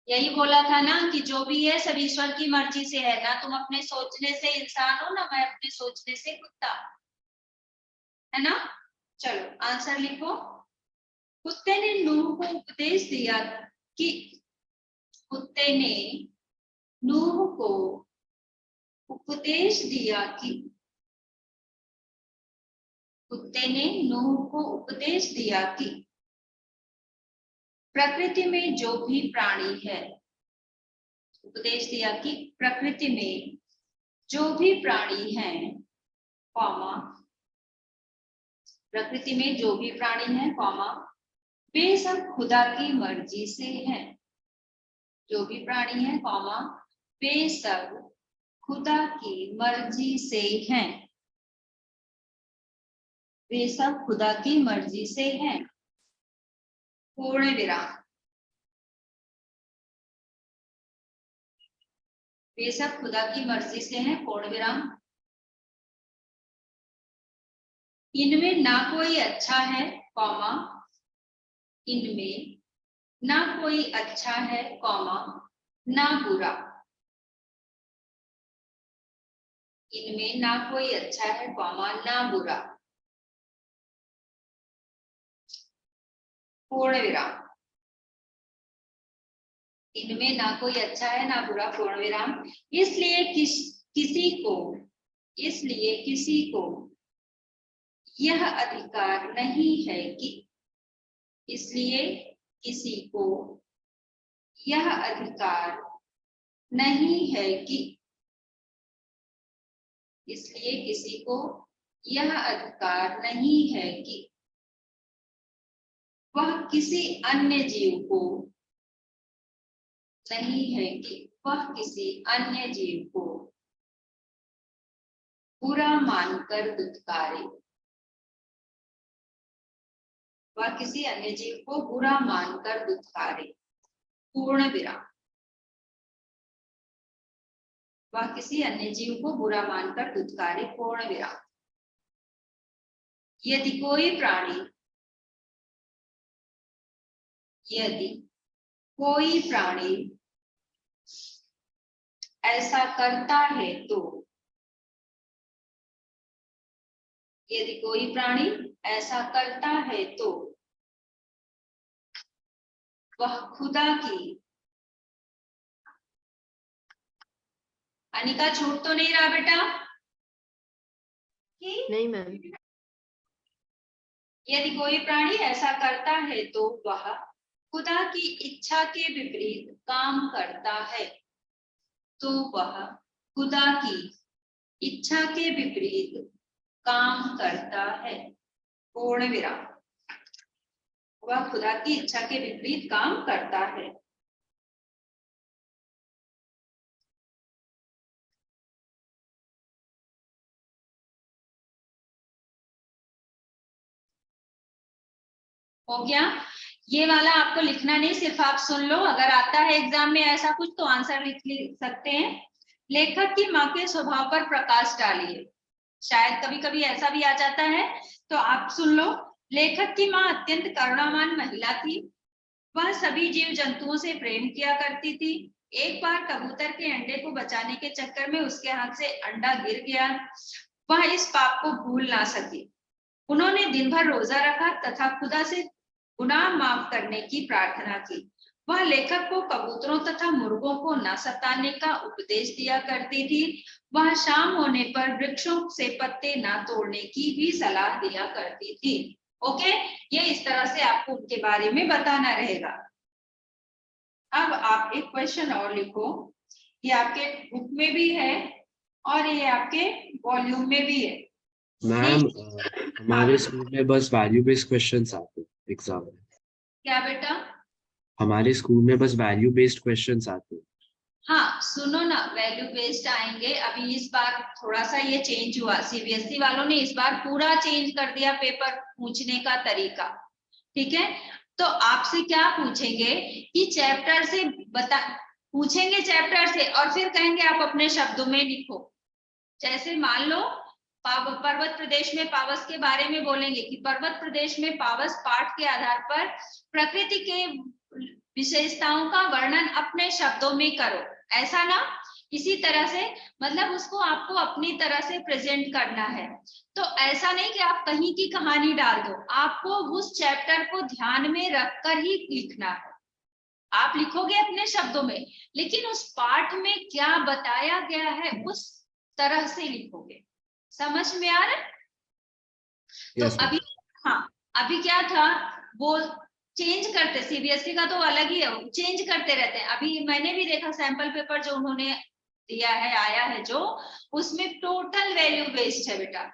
यही बोला था ना कि जो भी है सब ईश्वर की मर्जी से है ना, तुम अपने सोचने से इंसान हो ना, मैं अपने सोचने से कुत्ता, है ना। चलो आंसर लिखो। कुत्ते ने नूह को उपदेश दिया कि, कुत्ते ने नूह को उपदेश दिया कि, कुत्ते ने नूह को उपदेश दिया कि प्रकृति में जो भी प्राणी है, उपदेश दिया कि प्रकृति में जो भी प्राणी हैं, कौमा प्रकृति में जो भी प्राणी हैं, कौमा वे सब खुदा की मर्जी से हैं। जो भी प्राणी हैं, कौमा वे सब खुदा की मर्जी से हैं। वे सब खुदा की मर्जी से हैं, पूर्ण विराम। वे सब खुदा की मर्जी से हैं, पूर्ण विराम। इनमें ना कोई अच्छा है, कौमा इनमें ना कोई अच्छा है, कौमा ना बुरा। इनमें ना कोई अच्छा है, कौमा ना बुरा, पूर्ण विराम। इनमें ना कोई अच्छा है ना बुरा, पूर्ण विराम। इसलिए किसी को यह अधिकार नहीं है कि, इसलिए किसी को यह अधिकार नहीं है कि, इसलिए किसी को यह अधिकार नहीं है कि वह किसी अन्य जीव को, नहीं है कि वह किसी अन्य जीव को बुरा मानकर दुत्कारे। वह किसी अन्य जीव को बुरा मानकर दुत्कारे, पूर्ण विराम। वह किसी अन्य जीव को बुरा मानकर दुत्कारे, पूर्ण विराम। यदि कोई प्राणी ऐसा करता है तो, यदि कोई प्राणी ऐसा करता है तो वह खुदा की, अनिका छूट तो नहीं रहा बेटा? नहीं मैम। यदि कोई प्राणी ऐसा करता है तो वह खुदा की इच्छा के विपरीत काम करता है, तो वह खुदा की इच्छा के विपरीत काम करता है, पूर्ण विराम। वह खुदा की इच्छा के विपरीत काम करता है। हो गया? ये वाला आपको लिखना नहीं, सिर्फ आप सुन लो। अगर आता है एग्जाम में ऐसा कुछ तो आंसर लिख सकते हैं। लेखक की माँ के स्वभाव पर प्रकाश डालिए। शायद कभी कभी ऐसा भी आ जाता है, तो आप सुन लो। लेखक की माँ अत्यंत करुणावान महिला थी। वह सभी जीव जंतुओं से प्रेम किया करती थी। एक बार कबूतर के अंडे को बचाने के चक्कर में उसके हाथ से अंडा गिर गया। वह इस पाप को भूल ना सकी। उन्होंने दिन भर रोजा रखा तथा खुदा से गुनाह माफ करने की प्रार्थना की। वह लेखक को कबूतरों तथा मुर्गों को न सताने का उपदेश दिया करती थी। वह शाम होने पर वृक्षों से पत्ते न तोड़ने की भी सलाह दिया करती थी। ओके, ये इस तरह से आपको उनके बारे में बताना रहेगा। अब आप एक क्वेश्चन और लिखो। ये आपके बुक में भी है और ये आपके वॉल्यूम में भी है। मैम हमारे स्कूल में बस वैल्यू बेस्ड क्वेश्चंस आते हैं एग्जाम में। क्या बेटा? हमारे स्कूल में बस वैल्यू बेस्ड क्वेश्चंस आते हैं। हाँ सुनो ना, वैल्यू बेस्ड आएंगे। अभी इस बार थोड़ा सा ये चेंज हुआ, सीबीएसई वालों ने इस बार पूरा चेंज कर दिया पेपर पूछने का तरीका। ठीक है, तो आपसे क्या पूछेंगे कि चैप्टर से पूछेंगे चैप्टर से और फिर कहेंगे आप अपने शब्दों में लिखो। जैसे मान लो पर्वत प्रदेश में पावस के बारे में बोलेंगे कि पर्वत प्रदेश में पावस पाठ के आधार पर प्रकृति के विशेषताओं का वर्णन अपने शब्दों में करो। ऐसा ना, इसी तरह से मतलब उसको आपको अपनी तरह से प्रेजेंट करना है। तो ऐसा नहीं कि आप कहीं की कहानी डाल दो, आपको उस चैप्टर को ध्यान में रखकर ही लिखना है। आप लिखोगे अपने शब्दों में, लेकिन उस पाठ में क्या बताया गया है उस तरह से लिखोगे। समझ में आ रहा है? तो Yes, अभी हाँ, अभी क्या था वो चेंज करते, सीबीएसई का तो अलग ही है, चेंज करते रहते हैं। अभी मैंने भी देखा सैंपल पेपर जो उन्होंने दिया है, आया है जो, उसमें टोटल वैल्यू बेस्ड है बेटा।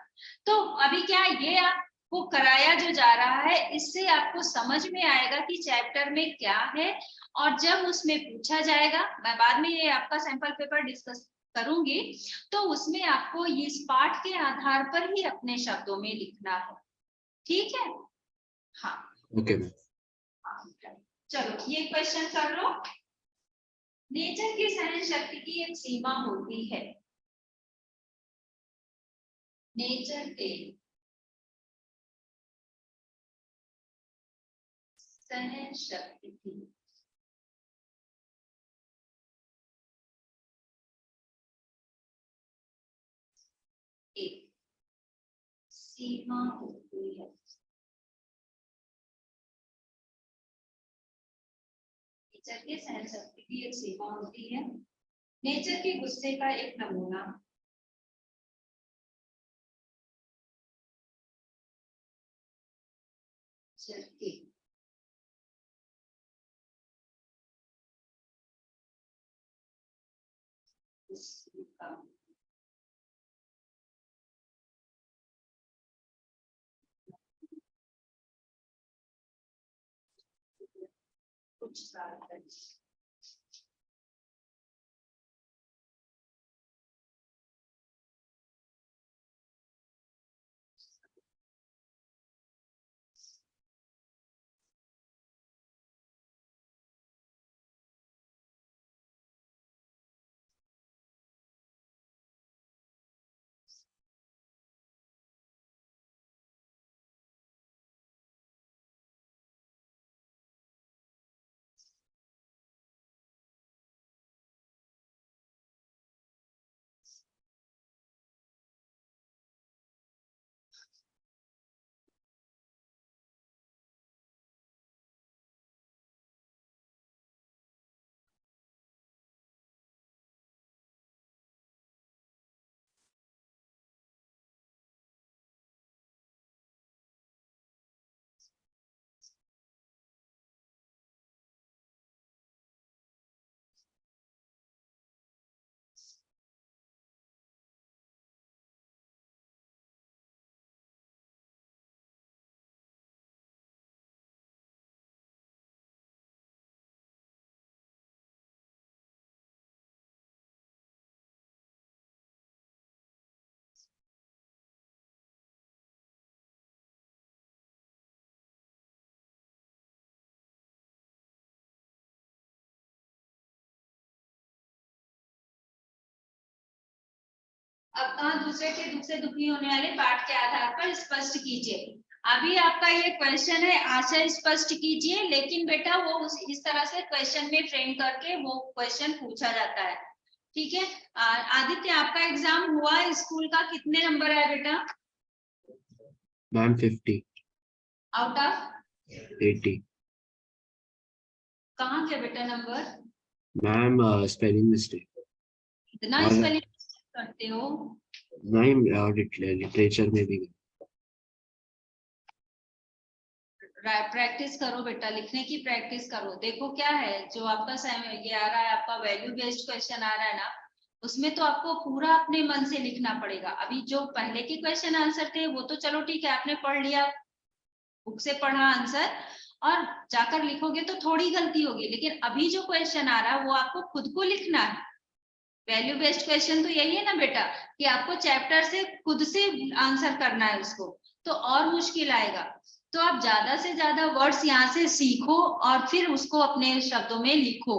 तो अभी क्या ये आपको कराया जो जा रहा है, इससे आपको समझ में आएगा कि चैप्टर में क्या है। और जब उसमें पूछा जाएगा, मैं बाद में ये आपका सैंपल पेपर डिस्कस करूंगी, तो उसमें आपको इस पाठ के आधार पर ही अपने शब्दों में लिखना है। ठीक है? हाँ ओके मैम। चलो ये क्वेश्चन कर लो। नेचर की सहन शक्ति की एक सीमा होती है। नेचर के सहन शक्ति की एक सीमा होती है। नेचर के सहन शक्ति की एक सीमा होती है। नेचर के गुस्से का एक नमूना की कुछ साल तक अब कहा दूसरे के दुख से दुखी होने वाले पाठ के आधार पर स्पष्ट कीजिए। अभी आपका ये क्वेश्चन है, आशय स्पष्ट कीजिए, लेकिन बेटा वो इस तरह से क्वेश्चन में फ्रेम करके वो क्वेश्चन पूछा जाता है। ठीक है, आदित्य आपका एग्जाम हुआ स्कूल का, कितने नंबर आए बेटा? Ma'am 50 out of 80। कहाँ के बेटा नंबर? मैम स्पेलिंग मिस्टेक इतना और स्पेलिंग करते हो? नहीं, लिटरेचर में भी। प्रैक्टिस करो बेटा, लिखने की प्रैक्टिस करो। देखो क्या है, जो आपका ये आ रहा है, आपका वैल्यू बेस्ड क्वेश्चन आ रहा है ना, उसमें तो आपको पूरा अपने मन से लिखना पड़ेगा। अभी जो पहले के क्वेश्चन आंसर थे वो तो चलो ठीक है, आपने पढ़ लिया, बुक से पढ़ा आंसर और जाकर लिखोगे तो थोड़ी गलती होगी, लेकिन अभी जो क्वेश्चन आ रहा है वो आपको खुद को लिखना है। वैल्यू बेस्ड क्वेश्चन तो यही है ना बेटा, कि आपको चैप्टर से खुद से आंसर करना है उसको, तो और मुश्किल आएगा। तो आप ज्यादा से ज्यादा वर्ड्स यहाँ से सीखो और फिर उसको अपने शब्दों में लिखो।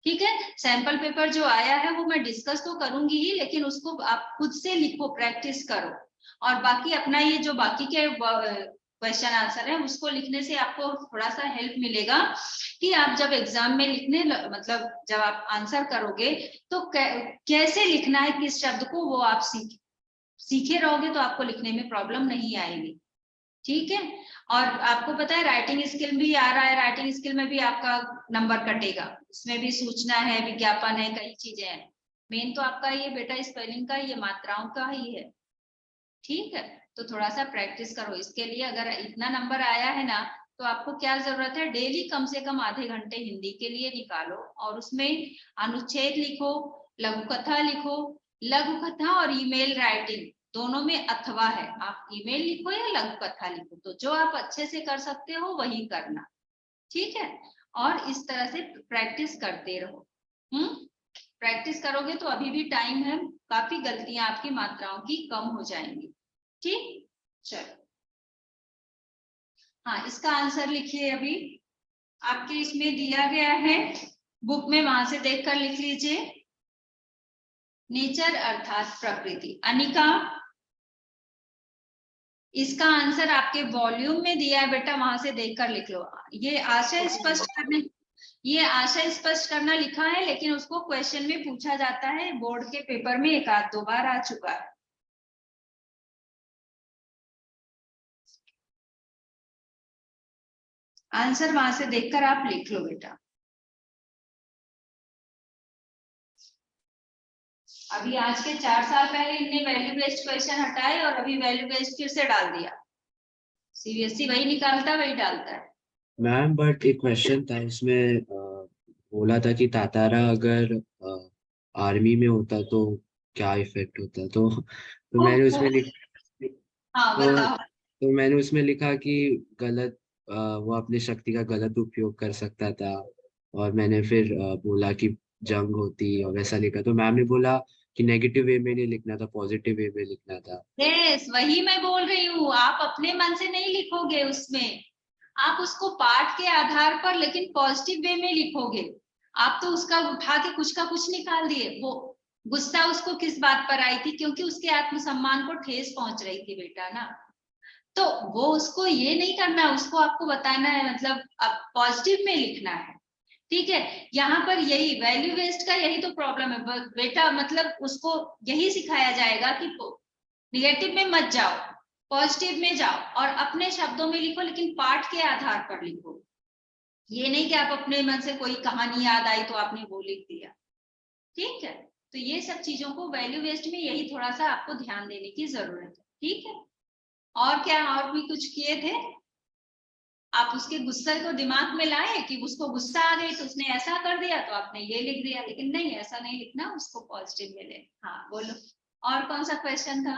ठीक है, सैंपल पेपर जो आया है वो मैं डिस्कस तो करूंगी ही, लेकिन उसको आप खुद से लिखो, प्रैक्टिस करो। और बाकी अपना ये जो बाकी के क्वेश्चन आंसर है उसको लिखने से आपको थोड़ा सा हेल्प मिलेगा कि आप जब एग्जाम में लिखने मतलब जब आप आंसर करोगे तो कैसे लिखना है, किस शब्द को, वो आप सीखे रहोगे तो आपको लिखने में प्रॉब्लम नहीं आएगी। ठीक है, और आपको पता है राइटिंग स्किल भी आ रहा है, राइटिंग स्किल में भी आपका नंबर कटेगा, उसमें भी सूचना है, विज्ञापन है, कई चीजें हैं। मेन तो आपका ये बेटा स्पेलिंग का, ये मात्राओं का ही है। ठीक है, तो थोड़ा सा प्रैक्टिस करो इसके लिए। अगर इतना नंबर आया है ना, तो आपको क्या जरूरत है, डेली कम से कम आधे घंटे हिंदी के लिए निकालो और उसमें अनुच्छेद लिखो, लघु कथा लिखो। लघु कथा और ईमेल राइटिंग दोनों में अथवा है, आप ईमेल लिखो या लघु कथा लिखो, तो जो आप अच्छे से कर सकते हो वही करना। ठीक है, और इस तरह से प्रैक्टिस करते रहो। प्रैक्टिस करोगे तो अभी भी टाइम है, काफी गलतियां आपकी मात्राओं की कम हो जाएंगी। ठीक, चलो। हाँ, इसका आंसर लिखिए। अभी आपके इसमें दिया गया है बुक में, वहां से देखकर लिख लीजिए। नेचर अर्थात प्रकृति। अनिका, इसका आंसर आपके वॉल्यूम में दिया है बेटा, वहां से देखकर लिख लो। ये आशय स्पष्ट करने, ये आशय स्पष्ट करना लिखा है, लेकिन उसको क्वेश्चन में पूछा जाता है, बोर्ड के पेपर में एक आध दो बार आ चुका है। आंसर वहां से देखकर आप लिख लो बेटा। अभी आज के 4 साल पहले इनने वैल्यू बेस्ड क्वेश्चन हटाए और अभी वैल्यू बेस्ड फिर से डाल दिया। सीबीएसई वही निकालता वही डालता है। मैम बट एक क्वेश्चन था उसमें, बोला था कि तातारा अगर आर्मी में होता तो क्या इफेक्ट होता, तो मैंने उसमें हाँ तो, बताओ। तो मैंने उसमें लिखा कि गलत, वो अपनी शक्ति का गलत उपयोग कर सकता था। और मैंने फिर बोला कि जंग होती और वैसा लिखा, तो मैम ने बोला कि नेगेटिव वे में नहीं लिखना था, पॉजिटिव वे में लिखना था। यस, वही मैं बोल रही हूँ, आप अपने मन से नहीं लिखोगे उसमें, आप उसको पाठ के आधार पर लेकिन पॉजिटिव वे में लिखोगे। आप तो उसका उठा के कुछ का कुछ निकाल दिए। वो गुस्सा उसको किस बात पर आई थी, क्योंकि उसके आत्मसम्मान को ठेस पहुंच रही थी बेटा ना, तो वो उसको ये नहीं करना, उसको आपको बताना है, मतलब अब पॉजिटिव में लिखना है। ठीक है, यहाँ पर यही वैल्यू बेस्ड का यही तो प्रॉब्लम है बेटा, मतलब उसको यही सिखाया जाएगा कि निगेटिव में मत जाओ, पॉजिटिव में जाओ और अपने शब्दों में लिखो, लेकिन पाठ के आधार पर लिखो। ये नहीं कि आप अपने मन से कोई कहानी याद आई तो आपने वो लिख दिया। ठीक है, तो ये सब चीजों को वैल्यू बेस्ड में यही थोड़ा सा आपको ध्यान देने की जरूरत है। ठीक है, और क्या, और भी कुछ किए थे आप? उसके गुस्से को दिमाग में लाए कि उसको गुस्सा आ गई तो उसने ऐसा कर दिया तो आपने ये लिख दिया, लेकिन नहीं, ऐसा नहीं लिखना, उसको पॉजिटिव में ले। हाँ बोलो, और कौन सा क्वेश्चन था?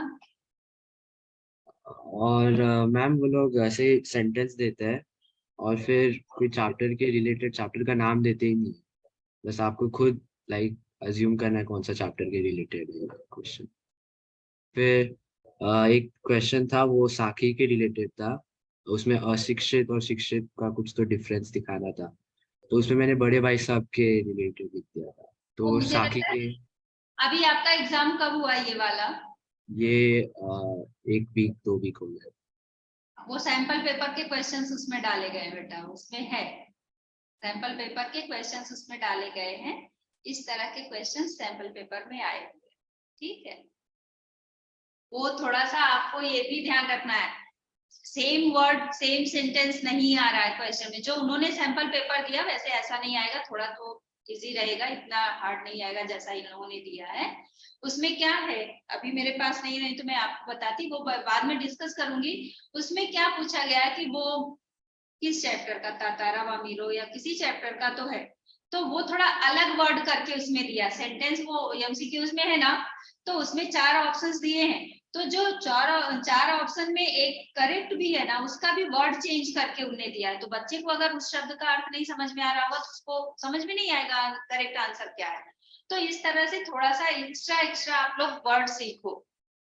और मैम वो लोग ऐसे सेंटेंस देते हैं और फिर कोई चैप्टर के रिलेटेड चैप्टर का नाम देते ही नहीं, बस आपको खुद लाइक अज्यूम करना है कौन सा चैप्टर के रिलेटेड है क्वेश्चन। फिर एक क्वेश्चन था वो साखी के रिलेटेड था, उसमें अशिक्षित और शिक्षित का कुछ तो डिफरेंस दिखाना था, तो उसमें मैंने बड़े भाई साहब के रिलेटेड लिख दिया था, वो तो मुझे साखी लगता है के। अभी आपका एग्जाम कब हुआ ये वाला? ये 1 वीक 2 वीक हो गए। वो सैंपल पेपर के क्वेश्चंस उसमें डाले गए बेटा, उसमें है सैंपल पेपर के क्वेश्चंस उसमें डाले गए हैं। इस तरह के क्वेश्चंस सैंपल पेपर में आए हुए, ठीक है। वो थोड़ा सा आपको ये भी ध्यान रखना है, सेम वर्ड सेम सेंटेंस नहीं आ रहा है क्वेश्चन में। जो उन्होंने सैंपल पेपर दिया वैसे ऐसा नहीं आएगा, थोड़ा तो इजी रहेगा, इतना हार्ड नहीं आएगा जैसा इन लोगों ने दिया है। उसमें क्या है अभी मेरे पास नहीं तो मैं आपको बताती, वो बाद में डिस्कस करूंगी। उसमें क्या पूछा गया कि वो किस चैप्टर का था, तारा वामीरो या किसी चैप्टर का तो है, तो वो थोड़ा अलग वर्ड करके उसमें दिया सेंटेंस, वो एमसीक्यूज में है ना, तो उसमें 4 ऑप्शंस दिए हैं। तो जो चार ऑप्शन में एक करेक्ट भी है ना, उसका भी वर्ड चेंज करके उन्होंने दिया है। तो बच्चे को अगर उस शब्द का अर्थ नहीं समझ में आ रहा होगा तो उसको समझ में नहीं आएगा करेक्ट आंसर क्या है। तो इस तरह से थोड़ा सा एक्स्ट्रा आप लोग वर्ड सीखो,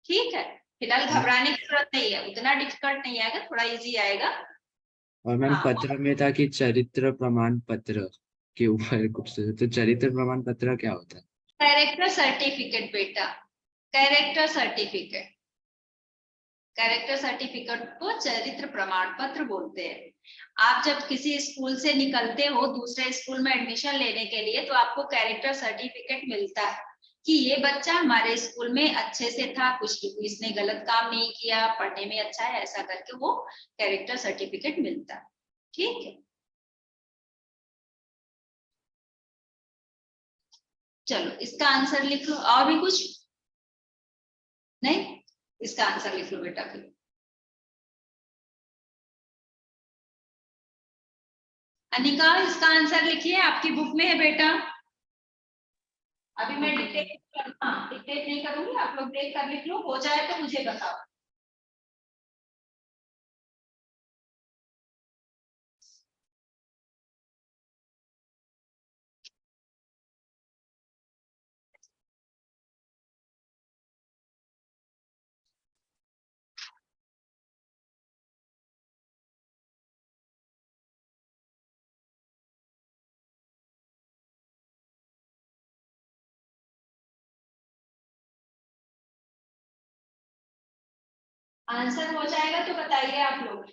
ठीक है। फिलहाल घबराने की जरूरत नहीं है, उतना डिफिकल्ट नहीं आएगा, थोड़ा इजी आएगा। और मैम हाँ, पत्र में था कि चरित्र प्रमाण पत्र के ऊपर कुछ, तो चरित्र प्रमाण पत्र क्या होता है? कैरेक्टर सर्टिफिकेट बेटा, कैरेक्टर सर्टिफिकेट, कैरेक्टर सर्टिफिकेट को चरित्र प्रमाण पत्र बोलते हैं। आप जब किसी स्कूल से निकलते हो दूसरे स्कूल में एडमिशन लेने के लिए, तो आपको कैरेक्टर सर्टिफिकेट मिलता है कि ये बच्चा हमारे स्कूल में अच्छे से था, कुछ इसने गलत काम नहीं किया, पढ़ने में अच्छा है, ऐसा करके वो कैरेक्टर सर्टिफिकेट मिलता है, ठीक है। चलो इसका आंसर लिख लो, और भी कुछ नहीं, इसका आंसर लिख लो बेटा फिर। अनिका इसका आंसर लिखिए, आपकी बुक में है बेटा। अभी मैं डिक्टेट नहीं करूंगी, आप लोग देख कर लिख लो, हो जाए तो मुझे बताओ। आंसर हो जाएगा तो बताइए आप लोग।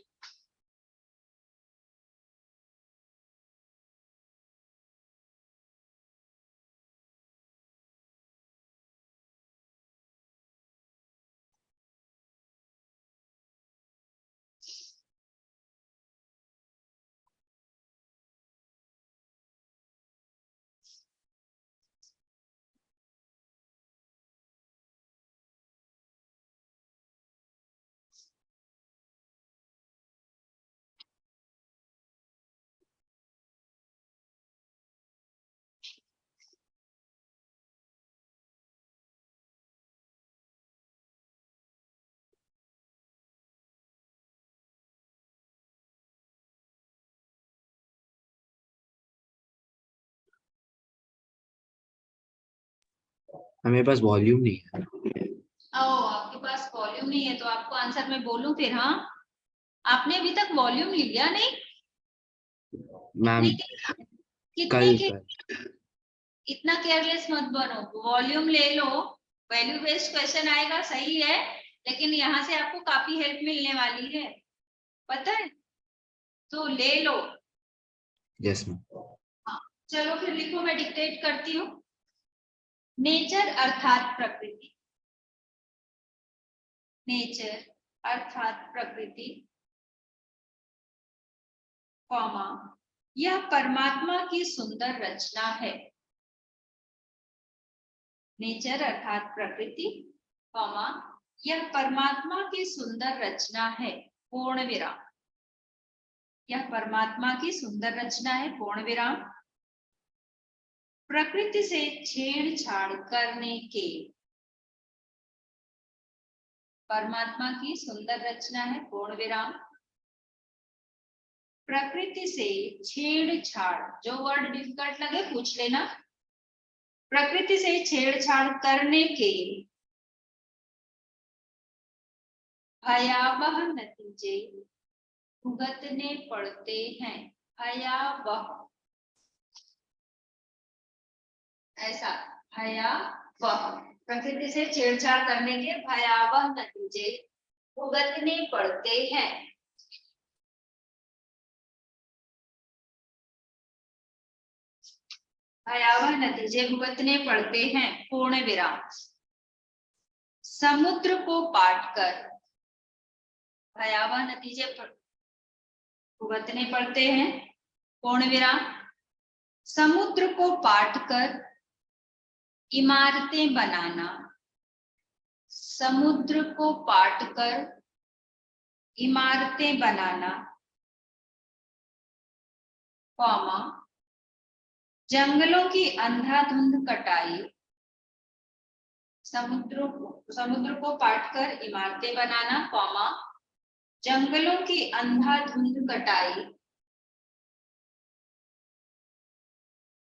मेरे पास वॉल्यूम नहीं है। ओ आपके पास वॉल्यूम नहीं है तो आपको आंसर मैं बोलूं फिर? हाँ, आपने अभी तक वॉल्यूम लिया नहीं? मैम कितने कल के कल इतना केयरलेस मत बनो, वॉल्यूम ले लो। वैल्यू बेस्ड क्वेश्चन आएगा सही है, लेकिन यहाँ से आपको काफी हेल्प मिलने वाली है, पता है, तो ले लो। Yes ma'am. हाँ, चलो फिर लिखो, मैं डिक्टेट करती हूँ। नेचर अर्थात प्रकृति, नेचर अर्थात प्रकृति, कॉमा यह परमात्मा की सुंदर रचना है। नेचर अर्थात प्रकृति, कॉमा यह परमात्मा की सुंदर रचना है, पूर्ण विराम। यह परमात्मा की सुंदर रचना है, पूर्ण विराम। प्रकृति से छेड़छाड़ करने के, परमात्मा की सुंदर रचना है, पूर्ण विराम। प्रकृति से छेड़छाड़, जो वर्ड डिफिकल्ट लगे पूछ लेना। प्रकृति से छेड़छाड़ करने के भयावह नतीजे भुगतने पड़ते हैं, भयावह, ऐसा भयावह, प्रकृति से छेड़छाड़ करने के भयावह नतीजे भुगतने पड़ते हैं। भयावह नतीजे भुगतने पड़ते हैं। पूर्ण विराम। समुद्र को पाटकर भयावह नतीजे भुगतने पड़ते हैं। पूर्ण विराम। समुद्र को पाटकर इमारतें बनाना। समुद्र को पाटकर इमारतें बनाना, कॉमा, जंगलों की अंधाधुंध कटाई। समुद्र को पाटकर इमारतें बनाना, कॉमा, जंगलों की अंधाधुंध कटाई।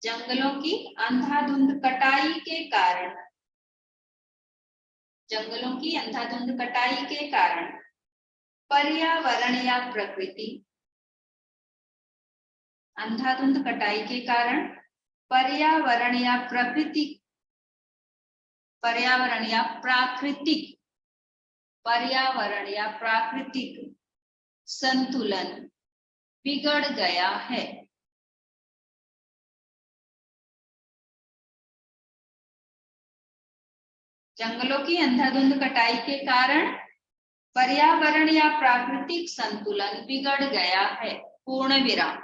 जंगलों की अंधाधुंध कटाई के कारण, जंगलों की अंधाधुंध कटाई के कारण पर्यावरण या प्रकृति, अंधाधुंध कटाई के कारण पर्यावरण या प्रकृति, पर्यावरण या प्राकृतिक, पर्यावरण या प्राकृतिक संतुलन बिगड़ गया है। जंगलों की अंधाधुंध कटाई के कारण पर्यावरण या प्राकृतिक संतुलन बिगड़ गया है। पूर्ण विराम।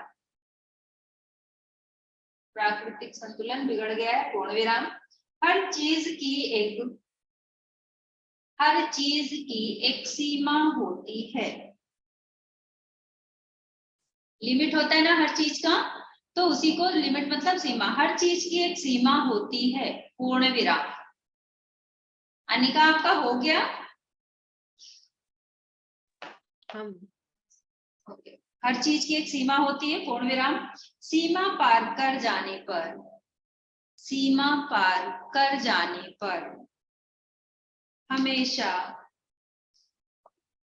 प्राकृतिक संतुलन बिगड़ गया है। पूर्ण विराम। हर चीज की एक सीमा होती है। लिमिट होता है ना हर चीज का, तो उसी को लिमिट मतलब सीमा। हर चीज की एक सीमा होती है। पूर्ण विराम। अनिका आपका हो गया? ओके। हर चीज की एक सीमा होती है। पूर्ण विराम। सीमा पार कर जाने पर, सीमा पार कर जाने पर हमेशा,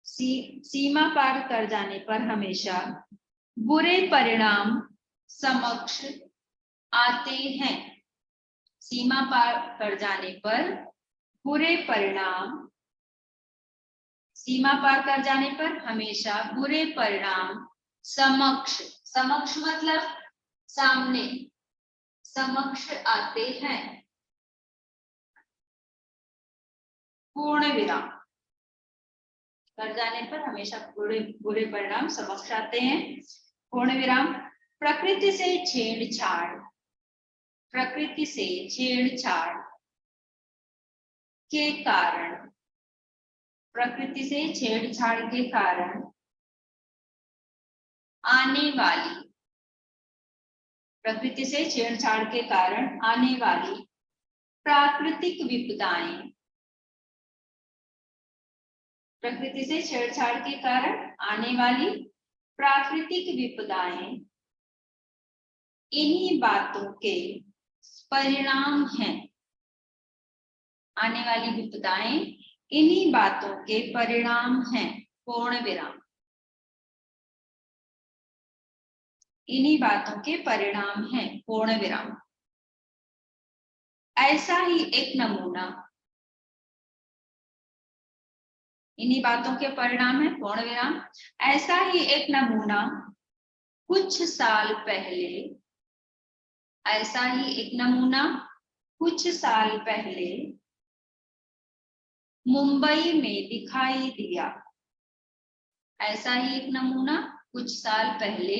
सीमा पार कर जाने पर हमेशा बुरे परिणाम समक्ष आते हैं। सीमा पार कर जाने पर बुरे परिणाम, सीमा पार कर जाने पर हमेशा बुरे परिणाम समक्ष, समक्ष मतलब सामने, समक्ष आते हैं। पूर्ण विराम। कर जाने पर हमेशा बुरे परिणाम समक्ष आते हैं। पूर्ण विराम। प्रकृति से छेड़छाड़, प्रकृति से छेड़छाड़ के कारण, प्रकृति से छेड़छाड़ के कारण आने वाली, प्रकृति से छेड़छाड़ के कारण आने वाली प्राकृतिक विपदाएं, प्रकृति से छेड़छाड़ के कारण आने वाली प्राकृतिक विपदाएं इन्हीं बातों के परिणाम हैं। आने वाली विपदाएं इन्हीं बातों के परिणाम हैं। पूर्ण विराम। इन्हीं बातों के परिणाम हैं। पूर्ण विराम। ऐसा ही एक नमूना, इन्हीं बातों के परिणाम है। पूर्ण विराम। ऐसा ही एक नमूना कुछ साल पहले, ऐसा ही एक नमूना कुछ साल पहले मुंबई में दिखाई दिया। ऐसा ही एक नमूना कुछ साल पहले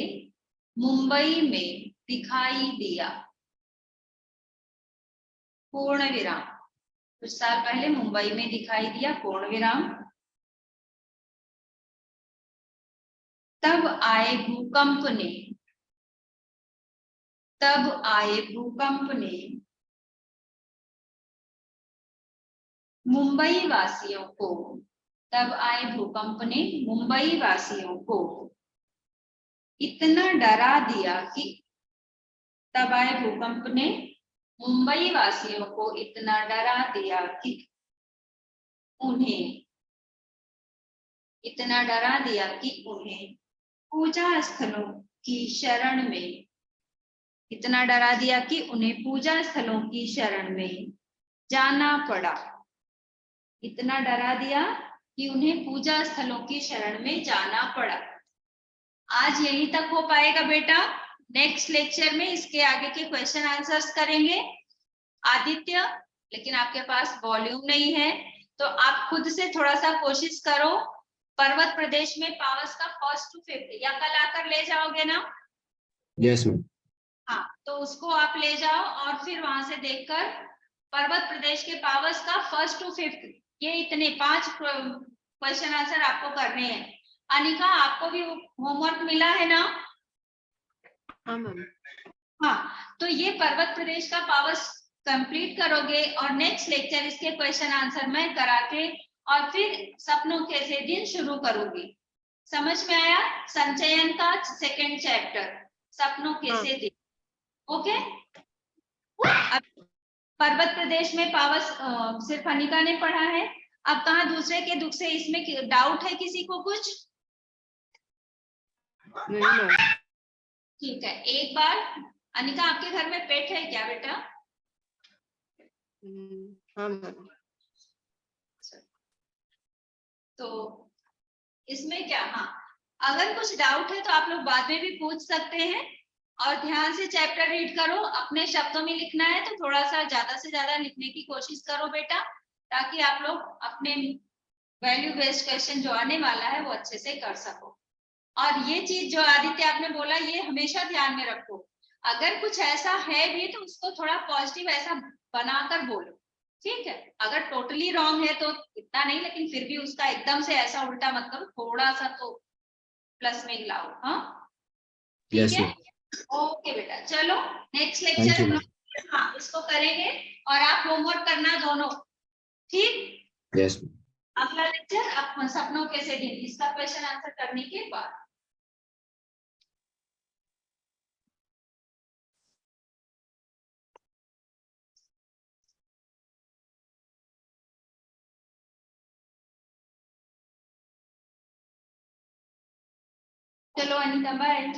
मुंबई में दिखाई दिया। पूर्ण विराम। कुछ साल पहले मुंबई में दिखाई दिया। पूर्ण विराम। तब आए भूकंप ने, तब आए भूकंप ने मुंबई वासियों को, तब आए भूकंप ने मुंबई वासियों को इतना डरा दिया कि, तब आए भूकंप ने मुंबई वासियों को इतना डरा दिया कि उन्हें, इतना डरा दिया कि उन्हें पूजा स्थलों की शरण में, इतना डरा दिया कि उन्हें पूजा स्थलों की शरण में जाना पड़ा। इतना डरा दिया कि उन्हें पूजा स्थलों की शरण में जाना पड़ा। आज यहीं तक हो पाएगा बेटा। नेक्स्ट लेक्चर में इसके आगे के क्वेश्चन आंसर्स करेंगे। आदित्य, लेकिन आपके पास वॉल्यूम नहीं है, तो आप खुद से थोड़ा सा कोशिश करो। पर्वत प्रदेश में पावस का 1st to 5th या कल आकर ले जाओगे ना? Yes ma'am. हाँ, तो उसको आप ले जाओ और फिर वहां से देखकर पर्वत प्रदेश के पावस का 1st to 5th, ये इतने 5 क्वेश्चन आंसर आपको करने हैं। अनिका, आपको भी होमवर्क मिला है ना? हाँ मैम। हाँ, तो ये पर्वत प्रदेश का पावस कंप्लीट करोगे और नेक्स्ट लेक्चर इसके क्वेश्चन आंसर मैं करा के और फिर सपनों के से दिन शुरू करूंगी। समझ में आया? संचयन का 2nd चैप्टर, सपनों के से दिन। ओके। अब पर्वत प्रदेश में पावस सिर्फ अनिका ने पढ़ा है। अब कहाँ दूसरे के दुख से इसमें डाउट है किसी को कुछ? नहीं मैम। ठीक है, एक बार अनिका, आपके घर में पेट है क्या बेटा? हाँ मैम। तो इसमें क्या, हाँ, अगर कुछ डाउट है तो आप लोग बाद में भी पूछ सकते हैं। और ध्यान से चैप्टर रीड करो। अपने शब्दों में लिखना है तो थोड़ा सा ज्यादा से ज्यादा लिखने की कोशिश करो बेटा, ताकि आप लोग अपने वैल्यू बेस्ड क्वेश्चन जो आने वाला है वो अच्छे से कर सको। और ये चीज जो आदित्य आपने बोला, ये हमेशा ध्यान में रखो। अगर कुछ ऐसा है भी तो उसको थोड़ा पॉजिटिव ऐसा बनाकर बोलो, ठीक है? अगर टोटली रॉन्ग है तो इतना नहीं, लेकिन फिर भी उसका एकदम से ऐसा उल्टा मत करो, थोड़ा सा तो प्लस में लाओ। हाँ, ठीक यस है। मैम। ओके बेटा, चलो नेक्स्ट थैंक लेक्चर यू हम मैम। लोग हाँ इसको करेंगे। और आप होमवर्क करना दोनों, ठीक? Yes ma'am. अगला लेक्चर आप सपनों कैसे दिन, इसका क्वेश्चन आंसर करने के बाद। चलो अनिता, बाय।